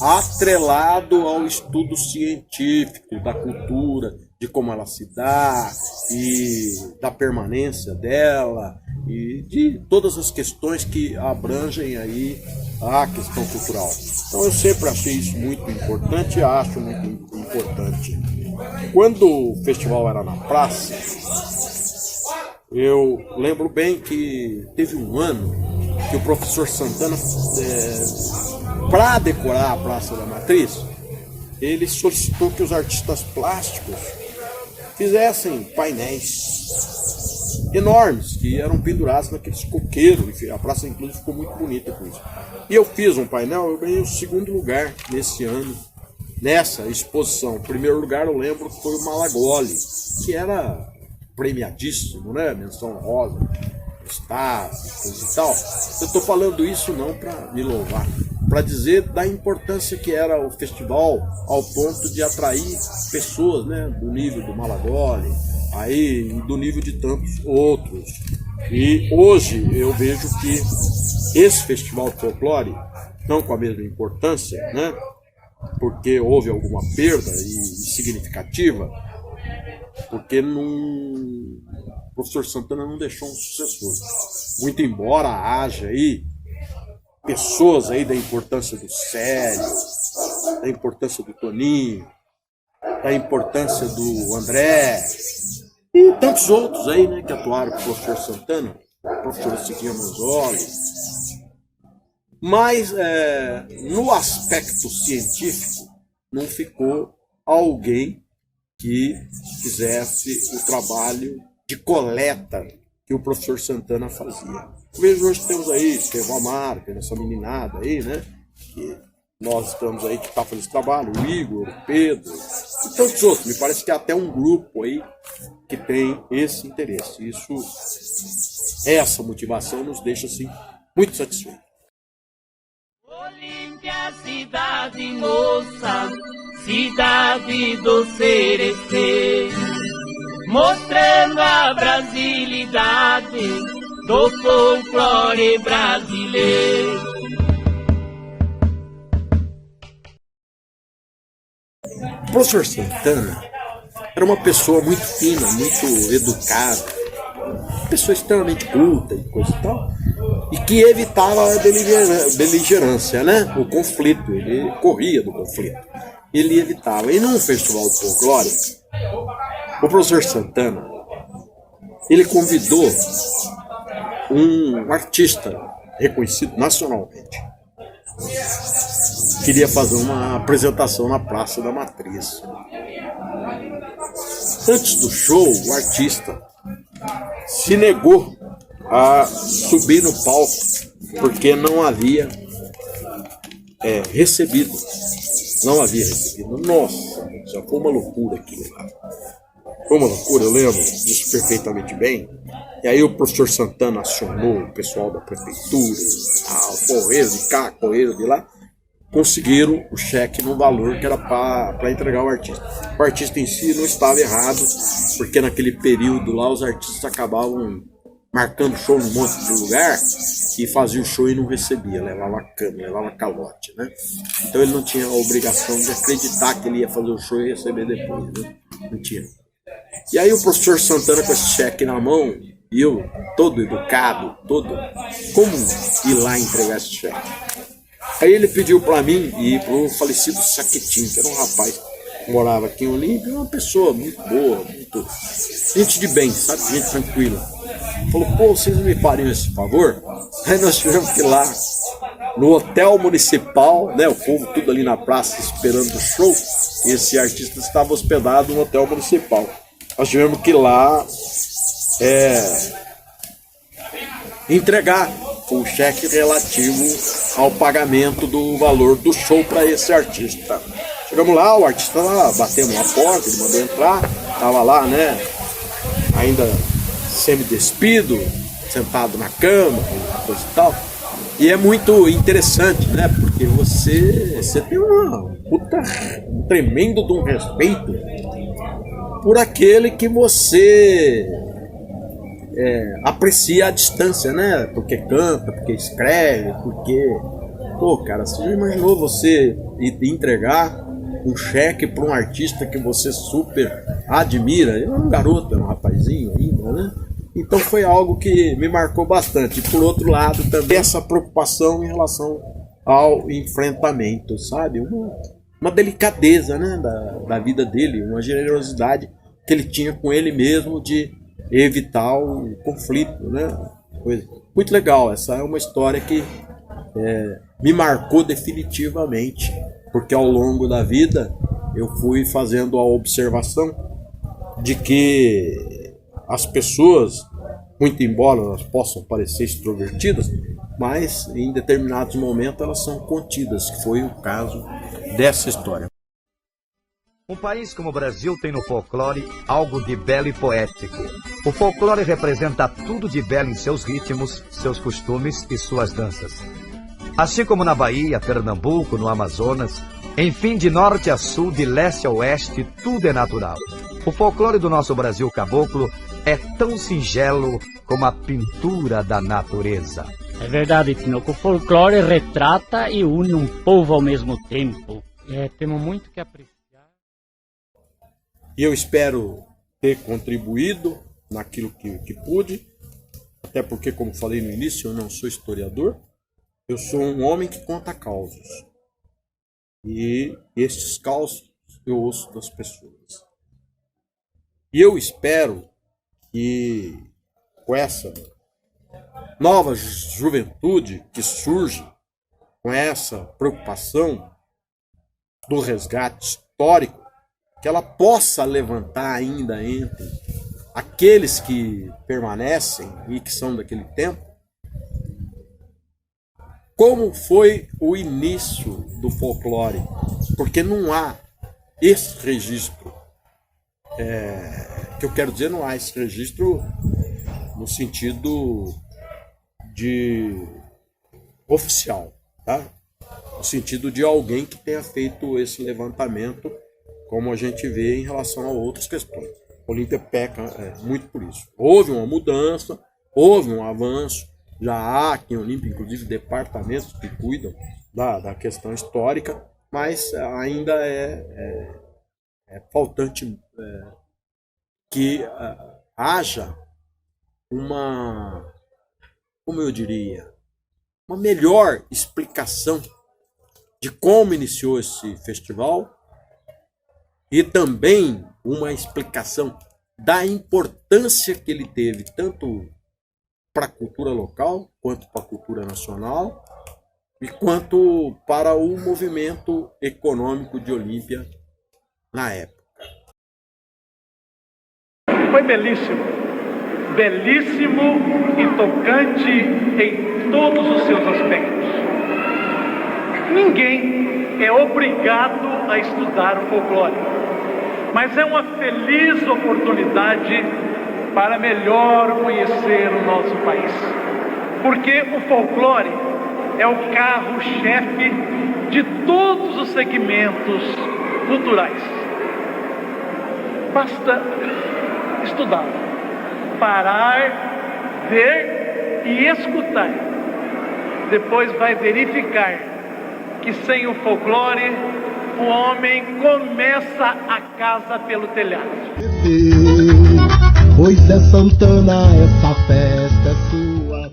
atrelado ao estudo científico da cultura, de como ela se dá e da permanência dela e de todas as questões que abrangem aí a questão cultural. Então eu sempre achei isso muito importante e acho muito importante. Quando o festival era na praça, eu lembro bem que teve um ano que o professor Santana, para decorar a Praça da Matriz, ele solicitou que os artistas plásticos fizessem painéis enormes que eram pendurados naqueles coqueiros. A praça, inclusive, ficou muito bonita com isso. E eu fiz um painel, eu ganhei o 2º lugar nesse ano, nessa exposição. O 1º lugar, eu lembro, foi o Malagoli, que era premiadíssimo, né? Menção rosa, Estado, coisa e tal. Eu estou falando isso não para me louvar, para dizer da importância que era o festival ao ponto de atrair pessoas, né, do nível do Malagoli, aí do nível de tantos outros. E hoje eu vejo que esse festival de folclore, não com a mesma importância, né, porque houve alguma perda significativa, porque o professor Santana não deixou um sucessor. Muito embora haja aí pessoas aí da importância do Célio, da importância do Toninho, da importância do André e tantos outros aí, né, que atuaram com o professor Santana, o professor Siquinha Manzoli. Mas no aspecto científico não ficou alguém que fizesse o trabalho de coleta que o professor Santana fazia. Vejo hoje temos aí Estevão Amaro, tem essa meninada aí, né? Que nós estamos aí que está fazendo esse trabalho, o Igor, o Pedro e tantos outros. Me parece que há até um grupo aí que tem esse interesse. Essa motivação nos deixa assim muito satisfeitos. Olímpia, cidade moça, cidade do Cerecê, mostrando a brasilidade do folclore brasileiro. O professor Santana era uma pessoa muito fina, muito educada, uma pessoa extremamente culta e coisa e tal, e que evitava a beligerância, né? O conflito, ele corria do conflito, ele evitava. E num festival de folclore, o professor Santana, ele convidou um artista reconhecido nacionalmente, queria fazer uma apresentação na Praça da Matriz. Antes do show, o artista se negou a subir no palco porque não havia recebido. Não havia recebido. Nossa, já foi uma loucura aquilo lá. Foi uma loucura, eu lembro disso perfeitamente bem. E aí o professor Santana acionou o pessoal da prefeitura, o correio de cá, correio de lá, conseguiram o cheque no valor que era para entregar ao artista. O artista em si não estava errado, porque naquele período lá os artistas acabavam marcando show num monte de lugar e fazia o show e não recebia, levava cana, levava calote, né? Então ele não tinha a obrigação de acreditar que ele ia fazer o show e receber depois, né? Não tinha. E aí o professor Santana com esse cheque na mão, e eu, todo educado, como ir lá entregar esse cheque? Aí ele pediu para mim e para o falecido Saquetinho, que era um rapaz que morava aqui em Olímpia, uma pessoa muito boa, muito gente de bem, sabe? Gente tranquila. Falou, pô, vocês me fariam esse favor? Aí nós tivemos que ir lá no hotel municipal, né? O povo tudo ali na praça esperando o show. E esse artista estava hospedado no hotel municipal. Nós tivemos que ir lá entregar o cheque relativo ao pagamento do valor do show para esse artista. Chegamos lá, o artista lá, batemos na porta, ele mandou entrar, tava lá, né, ainda semi-despido, sentado na cama, coisa e tal. E é muito interessante, né, porque você tem um tremendo de um respeito por aquele que você aprecia a distância, né? Porque canta, porque escreve, porque... Pô, cara, você já imaginou você entregar um cheque para um artista que você super admira? Ele era um garoto, era um rapazinho ainda, né? Então foi algo que me marcou bastante. E por outro lado, também essa preocupação em relação ao enfrentamento, sabe? Uma delicadeza, né? Da vida dele, uma generosidade que ele tinha com ele mesmo de evitar o conflito, né? Coisa muito legal. Essa é uma história que me marcou definitivamente, porque ao longo da vida eu fui fazendo a observação de que as pessoas, muito embora elas possam parecer extrovertidas, mas em determinados momentos elas são contidas, que foi o caso dessa história. Um país como o Brasil tem no folclore algo de belo e poético. O folclore representa tudo de belo em seus ritmos, seus costumes e suas danças. Assim como na Bahia, Pernambuco, no Amazonas, enfim, de norte a sul, de leste a oeste, tudo é natural. O folclore do nosso Brasil caboclo é tão singelo como a pintura da natureza. É verdade, Tinoco. O folclore retrata e une um povo ao mesmo tempo. Temos muito que apreciar. E eu espero ter contribuído naquilo que pude, até porque, como falei no início, eu não sou historiador, eu sou um homem que conta causos. E estes causos eu ouço das pessoas. E eu espero que com essa nova juventude que surge, com essa preocupação do resgate histórico, que ela possa levantar ainda entre aqueles que permanecem e que são daquele tempo, como foi o início do folclore, porque não há esse registro, que eu quero dizer, não há esse registro no sentido de oficial, tá? No sentido de alguém que tenha feito esse levantamento, como a gente vê em relação a outras questões. Olímpia peca muito por isso. Houve uma mudança, houve um avanço, já há aqui em Olímpia, inclusive, departamentos que cuidam da questão histórica, mas ainda é faltante que haja uma, como eu diria, uma melhor explicação de como iniciou esse festival e também uma explicação da importância que ele teve, tanto para a cultura local, quanto para a cultura nacional, e quanto para o movimento econômico de Olímpia na época. Foi belíssimo, belíssimo e tocante em todos os seus aspectos. Ninguém é obrigado a estudar o folclore, mas é uma feliz oportunidade para melhor conhecer o nosso país. Porque o folclore é o carro-chefe de todos os segmentos culturais. Basta estudar, parar, ver e escutar. Depois vai verificar que sem o folclore, o homem começa a casa pelo telhado. Pois é Santana, essa festa é sua.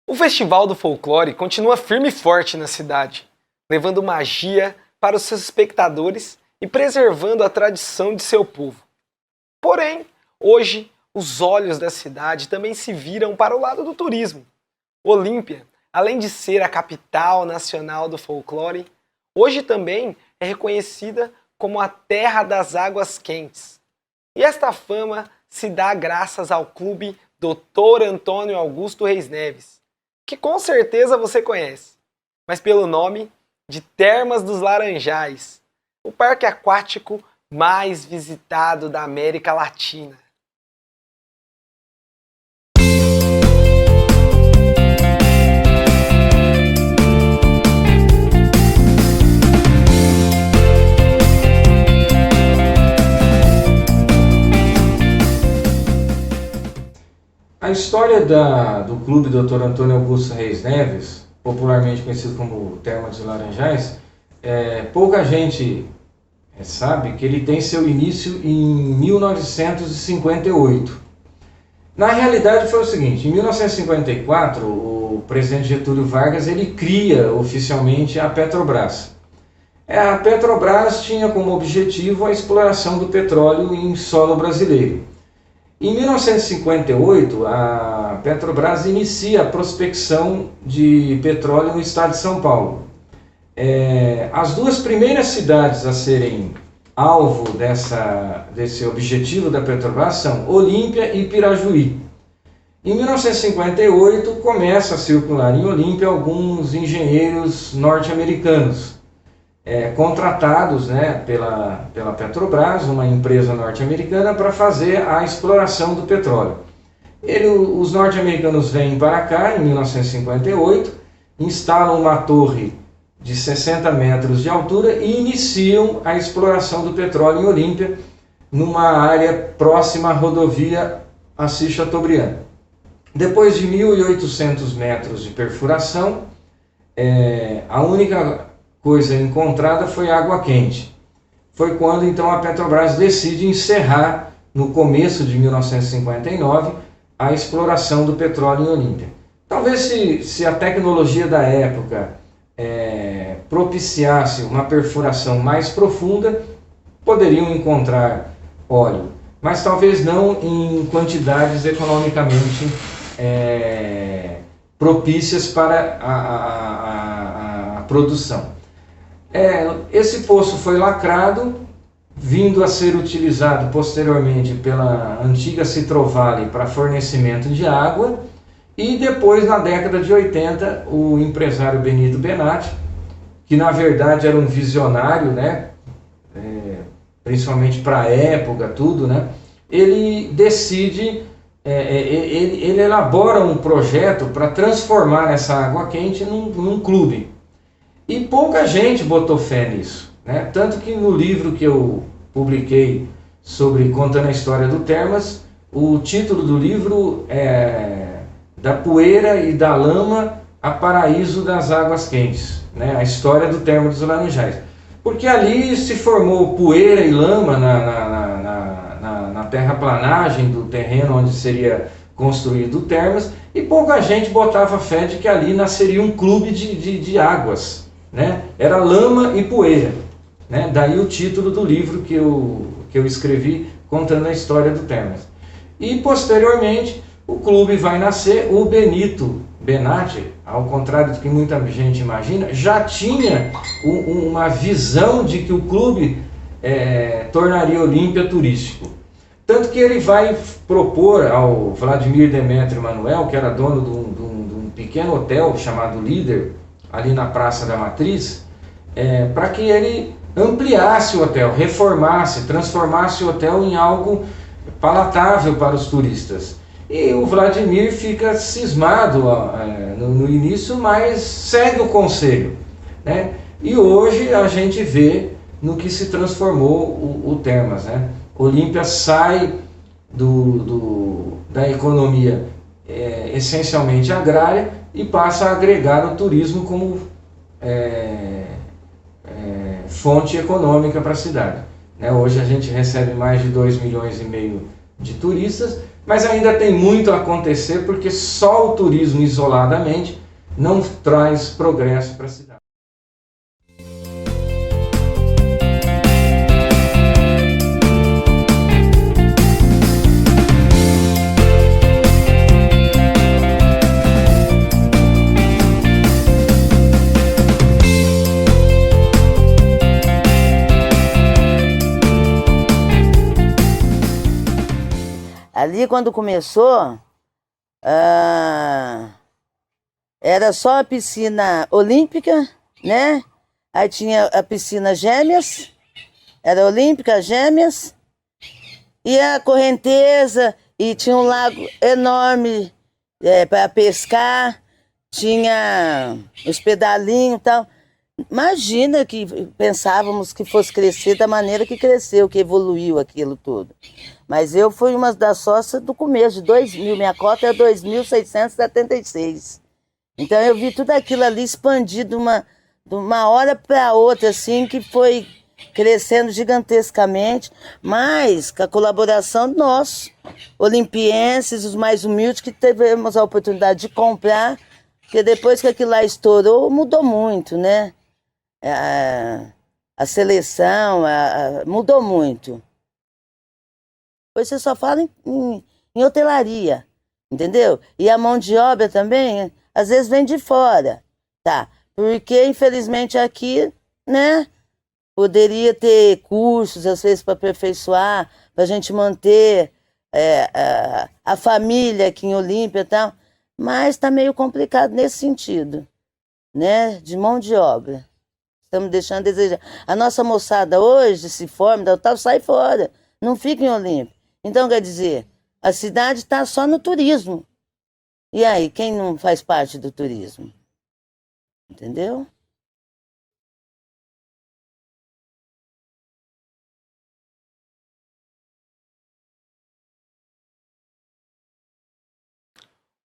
O Festival do Folclore continua firme e forte na cidade, levando magia para os seus espectadores e preservando a tradição de seu povo. Porém, hoje, os olhos da cidade também se viram para o lado do turismo. Olímpia, além de ser a capital nacional do folclore, hoje também é reconhecida como a terra das águas quentes. E esta fama se dá graças ao clube Dr. Antônio Augusto Reis Neves, que com certeza você conhece, mas pelo nome de Termas dos Laranjais, o parque aquático mais visitado da América Latina. A história do Clube Dr. Antônio Augusto Reis Neves, popularmente conhecido como Termas dos Laranjais, pouca gente sabe que ele tem seu início em 1958. Na realidade foi o seguinte, em 1954 o presidente Getúlio Vargas ele cria oficialmente a Petrobras. A Petrobras tinha como objetivo a exploração do petróleo em solo brasileiro. Em 1958, a Petrobras inicia a prospecção de petróleo no estado de São Paulo. As duas primeiras cidades a serem alvo desse objetivo da Petrobras são Olímpia e Pirajuí. Em 1958, começa a circular em Olímpia alguns engenheiros norte-americanos, contratados pela Petrobras, uma empresa norte-americana, para fazer a exploração do petróleo. Os norte-americanos vêm para cá em 1958, instalam uma torre de 60 metros de altura e iniciam a exploração do petróleo em Olímpia, numa área próxima à rodovia Assis Chateaubriand. Depois de 1.800 metros de perfuração, a única coisa encontrada foi água quente. Foi quando então a Petrobras decide encerrar, no começo de 1959, a exploração do petróleo em Olímpia. Talvez se a tecnologia da época propiciasse uma perfuração mais profunda, poderiam encontrar óleo, mas talvez não em quantidades economicamente propícias para a produção. Esse poço foi lacrado, vindo a ser utilizado posteriormente pela antiga Citrovale para fornecimento de água, E depois, na década de 80, o empresário Benito Benatti, que na verdade era um visionário, né, principalmente para a época, tudo, né, ele decide, ele elabora um projeto para transformar essa água quente num clube. E pouca gente botou fé nisso, né? Tanto que no livro que eu publiquei contando a história do Termas, o título do livro é Da Poeira e da Lama a Paraíso das Águas Quentes, né? A história do Termo dos Laranjais. Porque ali se formou poeira e lama na terraplanagem do terreno onde seria construído o Termas, e pouca gente botava fé de que ali nasceria um clube de águas, né? Era lama e poeira, né? Daí o título do livro que eu escrevi contando a história do Termas. E posteriormente o clube vai nascer. O Benito Benatti, ao contrário do que muita gente imagina, já tinha uma visão de que o clube tornaria Olímpia turístico. Tanto que ele vai propor ao Vladimir Demetrio Manuel, que era dono de um pequeno hotel chamado Líder, ali na Praça da Matriz, para que ele ampliasse o hotel, reformasse, transformasse o hotel em algo palatável para os turistas. E o Vladimir fica cismado no início, mas segue o conselho, né? E hoje a gente vê no que se transformou o Termas, né? Olímpia sai da economia essencialmente agrária e passa a agregar o turismo como fonte econômica para a cidade, né? Hoje a gente recebe mais de 2,5 milhões de turistas, mas ainda tem muito a acontecer, porque só o turismo isoladamente não traz progresso para a cidade. Ali, quando começou, era só a piscina olímpica, né? Aí tinha a piscina Gêmeas, era olímpica, Gêmeas, e a correnteza, e tinha um lago enorme para pescar, tinha os pedalinhos e tal. Imagina que pensávamos que fosse crescer da maneira que cresceu, que evoluiu aquilo tudo. Mas eu fui uma das sócias do começo, de 2000, minha cota é 2.676. Então eu vi tudo aquilo ali expandido de uma hora para outra, assim, que foi crescendo gigantescamente, mas com a colaboração de nós, olimpienses, os mais humildes, que tivemos a oportunidade de comprar, porque depois que aquilo lá estourou, mudou muito, né? A seleção mudou muito. Hoje você só fala em hotelaria, entendeu? E a mão de obra também, às vezes vem de fora, tá? Porque, infelizmente, aqui, né, poderia ter cursos, às vezes, para aperfeiçoar, para a gente manter a família aqui em Olímpia e tal, mas está meio complicado nesse sentido, né, de mão de obra. Estamos deixando a desejar. A nossa moçada hoje se forma, tal, sai fora, não fica em Olímpia. Então, quer dizer, a cidade está só no turismo. E aí, quem não faz parte do turismo? Entendeu?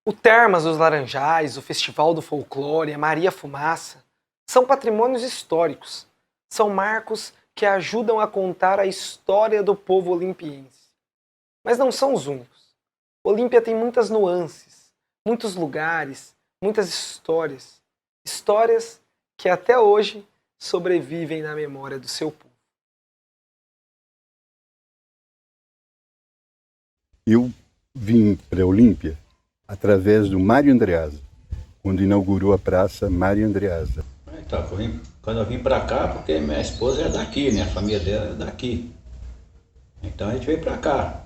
O Termas dos Laranjais, o Festival do Folclore, a Maria Fumaça, são patrimônios históricos. São marcos que ajudam a contar a história do povo olimpiense. Mas não são os únicos. Olímpia tem muitas nuances, muitos lugares, muitas histórias. Histórias que até hoje sobrevivem na memória do seu povo. Eu vim para Olímpia através do Mário Andreasa, quando inaugurou a praça Mário Andreasa. Então, quando eu vim para cá, porque minha esposa é daqui, né? A família dela é daqui. Então a gente veio para cá.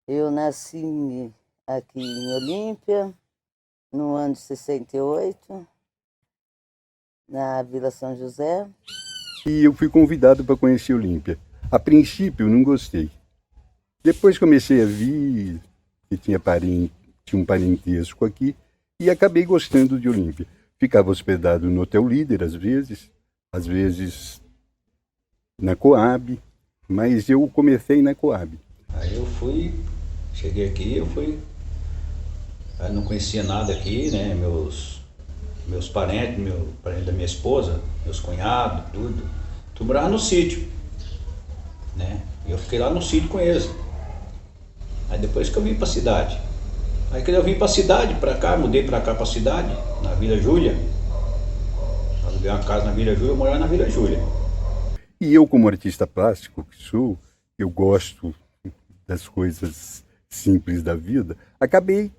Eu nasci aqui em Olímpia, no ano de 68, na Vila São José. E eu fui convidado para conhecer Olímpia. A princípio, não gostei. Depois comecei a ver que tinha um parentesco aqui e acabei gostando de Olímpia. Ficava hospedado no Hotel Líder, às vezes na Coab, mas eu comecei na Coab. Aí eu cheguei aqui, aí não conhecia nada aqui, né? Meus parentes, meu parente da minha esposa, meus cunhados, tudo morava no sítio, né? E eu fiquei lá no sítio com eles. Aí depois que eu vim pra cidade. Aí quando eu vim pra cidade, pra cá, mudei pra cá pra cidade, na Vila Júlia. Aluguei uma casa na Vila Júlia, eu morava na Vila Júlia. E eu, como artista plástico que sou, eu gosto das coisas simples da vida, acabei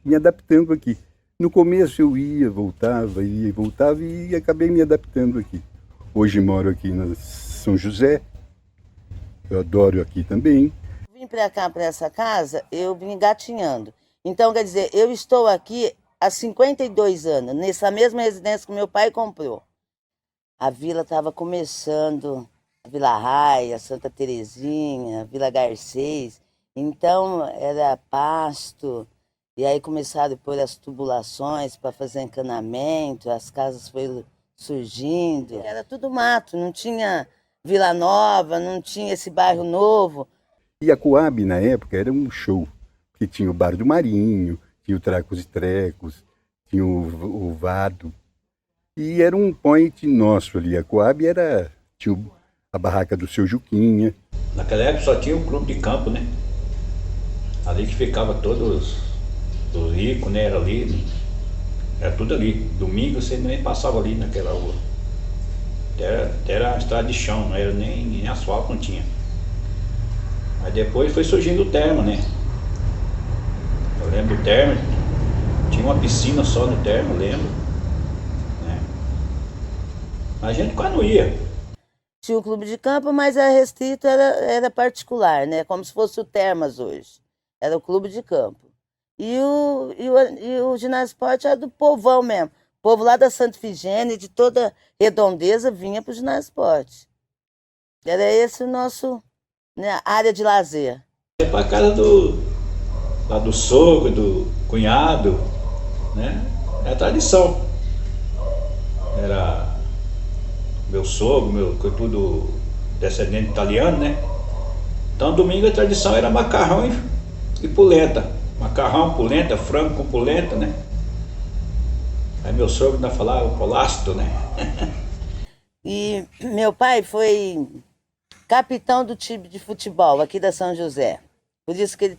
me adaptando aqui. No começo eu ia e voltava e acabei me adaptando aqui. Hoje moro aqui na São José, eu adoro aqui também. Vim para cá, para essa casa, eu vim engatinhando. Então, quer dizer, eu estou aqui há 52 anos, nessa mesma residência que meu pai comprou. A vila estava começando, a Vila Raia, Santa Terezinha, Vila Garcês. Então, era pasto. E aí começaram a pôr as tubulações para fazer encanamento, as casas foram surgindo. Era tudo mato, não tinha Vila Nova, não tinha esse bairro novo. E a Coab, na época, era um show, que tinha o Bar do Marinho, tinha o Tracos e Trecos, tinha o Vado. E era um point nosso ali. A Coab tinha a barraca do seu Juquinha. Naquela época só tinha o clube de campo, né? Ali que ficava todos os ricos, né? Era ali, era tudo ali. Domingo você nem passava ali naquela rua. Era uma estrada de chão, não era nem asfalto, não tinha. Aí depois foi surgindo o termo, né? Eu lembro do termo, tinha uma piscina só no termo, eu lembro. Né? A gente quase não ia. Tinha o clube de campo, mas a restrito era particular, né? Como se fosse o Termas hoje. Era o clube de campo. E o ginásio esporte era do povão mesmo. O povo lá da Santa Ifigênia, de toda redondeza, vinha para o ginásio esporte. Era esse o nosso, né, área de lazer. Ia para casa lá do sogro, do cunhado, né? É a tradição. Era meu sogro, tudo descendente italiano, né? Então domingo a tradição era macarrão e polenta. Macarrão, polenta, frango com polenta, né? Aí meu sogro ainda falava polasto, né? E meu pai foi capitão do time de futebol aqui da São José. Por isso que ele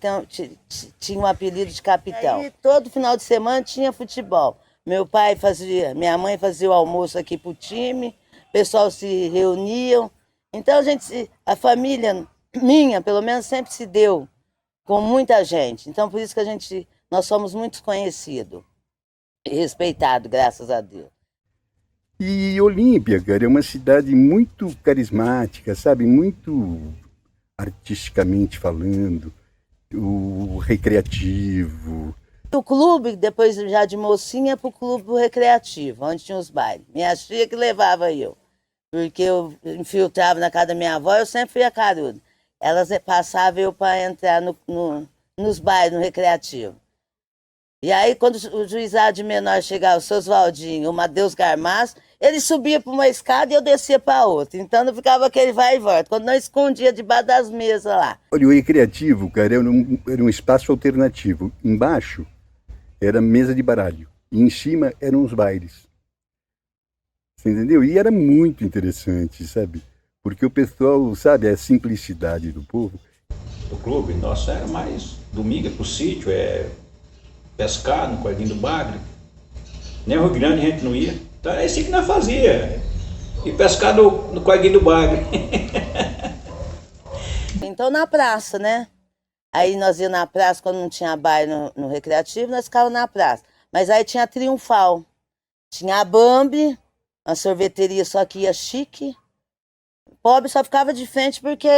tinha um apelido de capitão. E todo final de semana tinha futebol. Minha mãe fazia o almoço aqui pro time, o pessoal se reuniam. Então a família minha, pelo menos, sempre se deu com muita gente. Então por isso que nós somos muito conhecidos e respeitados, graças a Deus. E Olímpia, cara, é uma cidade muito carismática, sabe? Muito artisticamente falando, o recreativo. O clube, depois já de mocinha, para o clube recreativo, onde tinha os bailes. Minha tia que levava eu, porque eu infiltrava na casa da minha avó, eu sempre fui a caruda. Elas passavam eu para entrar nos bailes, no recreativo. E aí, quando o juizado de menor chegava, o seu Oswaldinho, o Madeus Garmaço, ele subia para uma escada e eu descia para outra. Então não ficava aquele vai e volta, quando não escondia debaixo das mesas lá. Olha, o recreativo, cara, era um espaço alternativo. Embaixo era mesa de baralho e em cima eram os bailes. Você entendeu? E era muito interessante, sabe? Porque o pessoal, sabe, a simplicidade do povo. O clube, nossa, era mais domingo pro sítio, pescar no Corguinho do Bagre. Nem o Rio Grande a gente não ia. Então era isso que nós fazia. E pescar no Corguinho do Bagre. Então na praça, né? Aí nós íamos na praça, quando não tinha baile no recreativo, nós ficávamos na praça. Mas aí tinha a Triunfal. Tinha a Bambi, uma sorveteria só que ia chique. Pobre só ficava de frente porque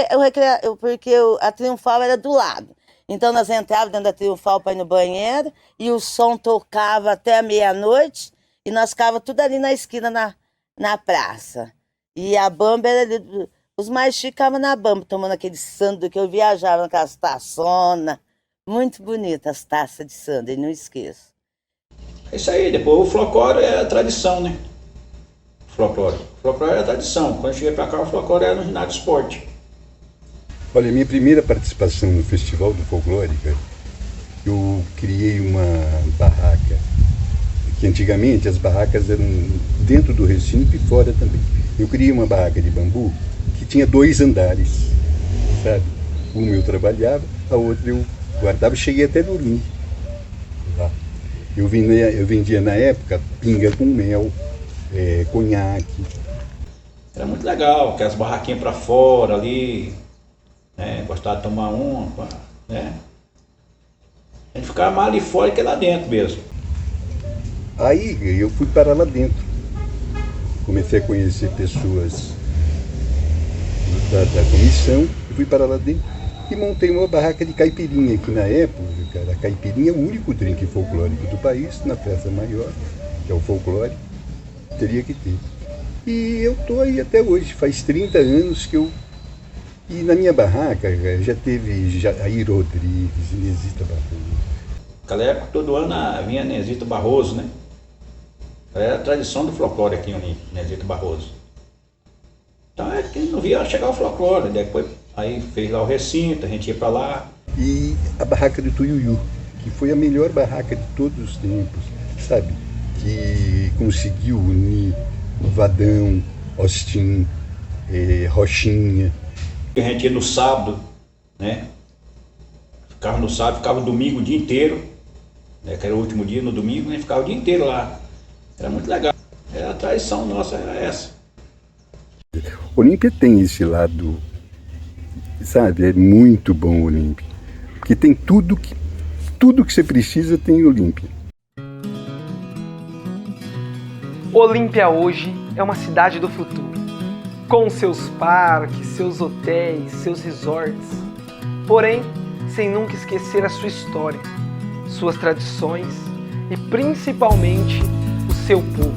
a Triunfal era do lado. Então nós entrávamos dentro da Triunfal para ir no banheiro e o som tocava até a meia-noite e nós ficávamos tudo ali na esquina na praça. E a bamba era ali, os mais chiques ficavam na bamba, tomando aquele sando que eu viajava naquelas taçonas. Muito bonitas as taças de sando, não esqueço. É isso aí, depois o folclore é a tradição, né? Folclore é a tradição. Quando eu cheguei pra cá, o folclore era no ginásio de esporte. Olha, minha primeira participação no Festival do Folclore, eu criei uma barraca, que antigamente as barracas eram dentro do recinto e fora também. Eu criei uma barraca de bambu que tinha 2 andares, sabe? Uma eu trabalhava, a outra eu guardava, cheguei até a dormir lá. Eu vendia na época pinga com mel, conhaque. Era muito legal, aquelas barraquinhas pra fora ali, né? Gostava de tomar uma, né? A gente ficava mais ali fora que lá dentro mesmo. Aí eu fui para lá dentro. Comecei a conhecer pessoas da comissão, e fui para lá dentro e montei uma barraca de caipirinha, que na época a caipirinha é o único drink folclórico do país, na festa maior, que é o folclore, teria que ter. E eu estou aí até hoje, faz 30 anos que eu... E na minha barraca já teve Jair Rodrigues, Inesita Barroso. Naquela época, todo ano vinha Inesita Barroso, né? Era a tradição do folclore aqui em Inesita Barroso. Então é que não via chegar o folclore, depois aí fez lá o recinto, a gente ia para lá. E a barraca do Tuiuiu, que foi a melhor barraca de todos os tempos, sabe? Que conseguiu unir Vadão, Austin, Rochinha. A gente ia no sábado, né? Ficava no sábado, ficava domingo o dia inteiro, né? Que era o último dia, no domingo, a gente ficava o dia inteiro lá. Era muito legal. A tradição nossa era essa. Olímpia tem esse lado, sabe? É muito bom Olímpia. Porque tem tudo que você precisa tem em Olímpia. Olímpia hoje é uma cidade do futuro, com seus parques, seus hotéis, seus resorts, porém, sem nunca esquecer a sua história, suas tradições e principalmente o seu povo.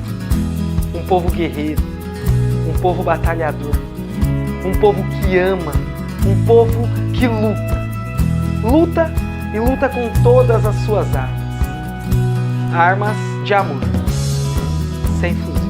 Um povo guerreiro, um povo batalhador, um povo que ama, um povo que luta. Luta e luta com todas as suas armas. Armas de amor, sem fuzil.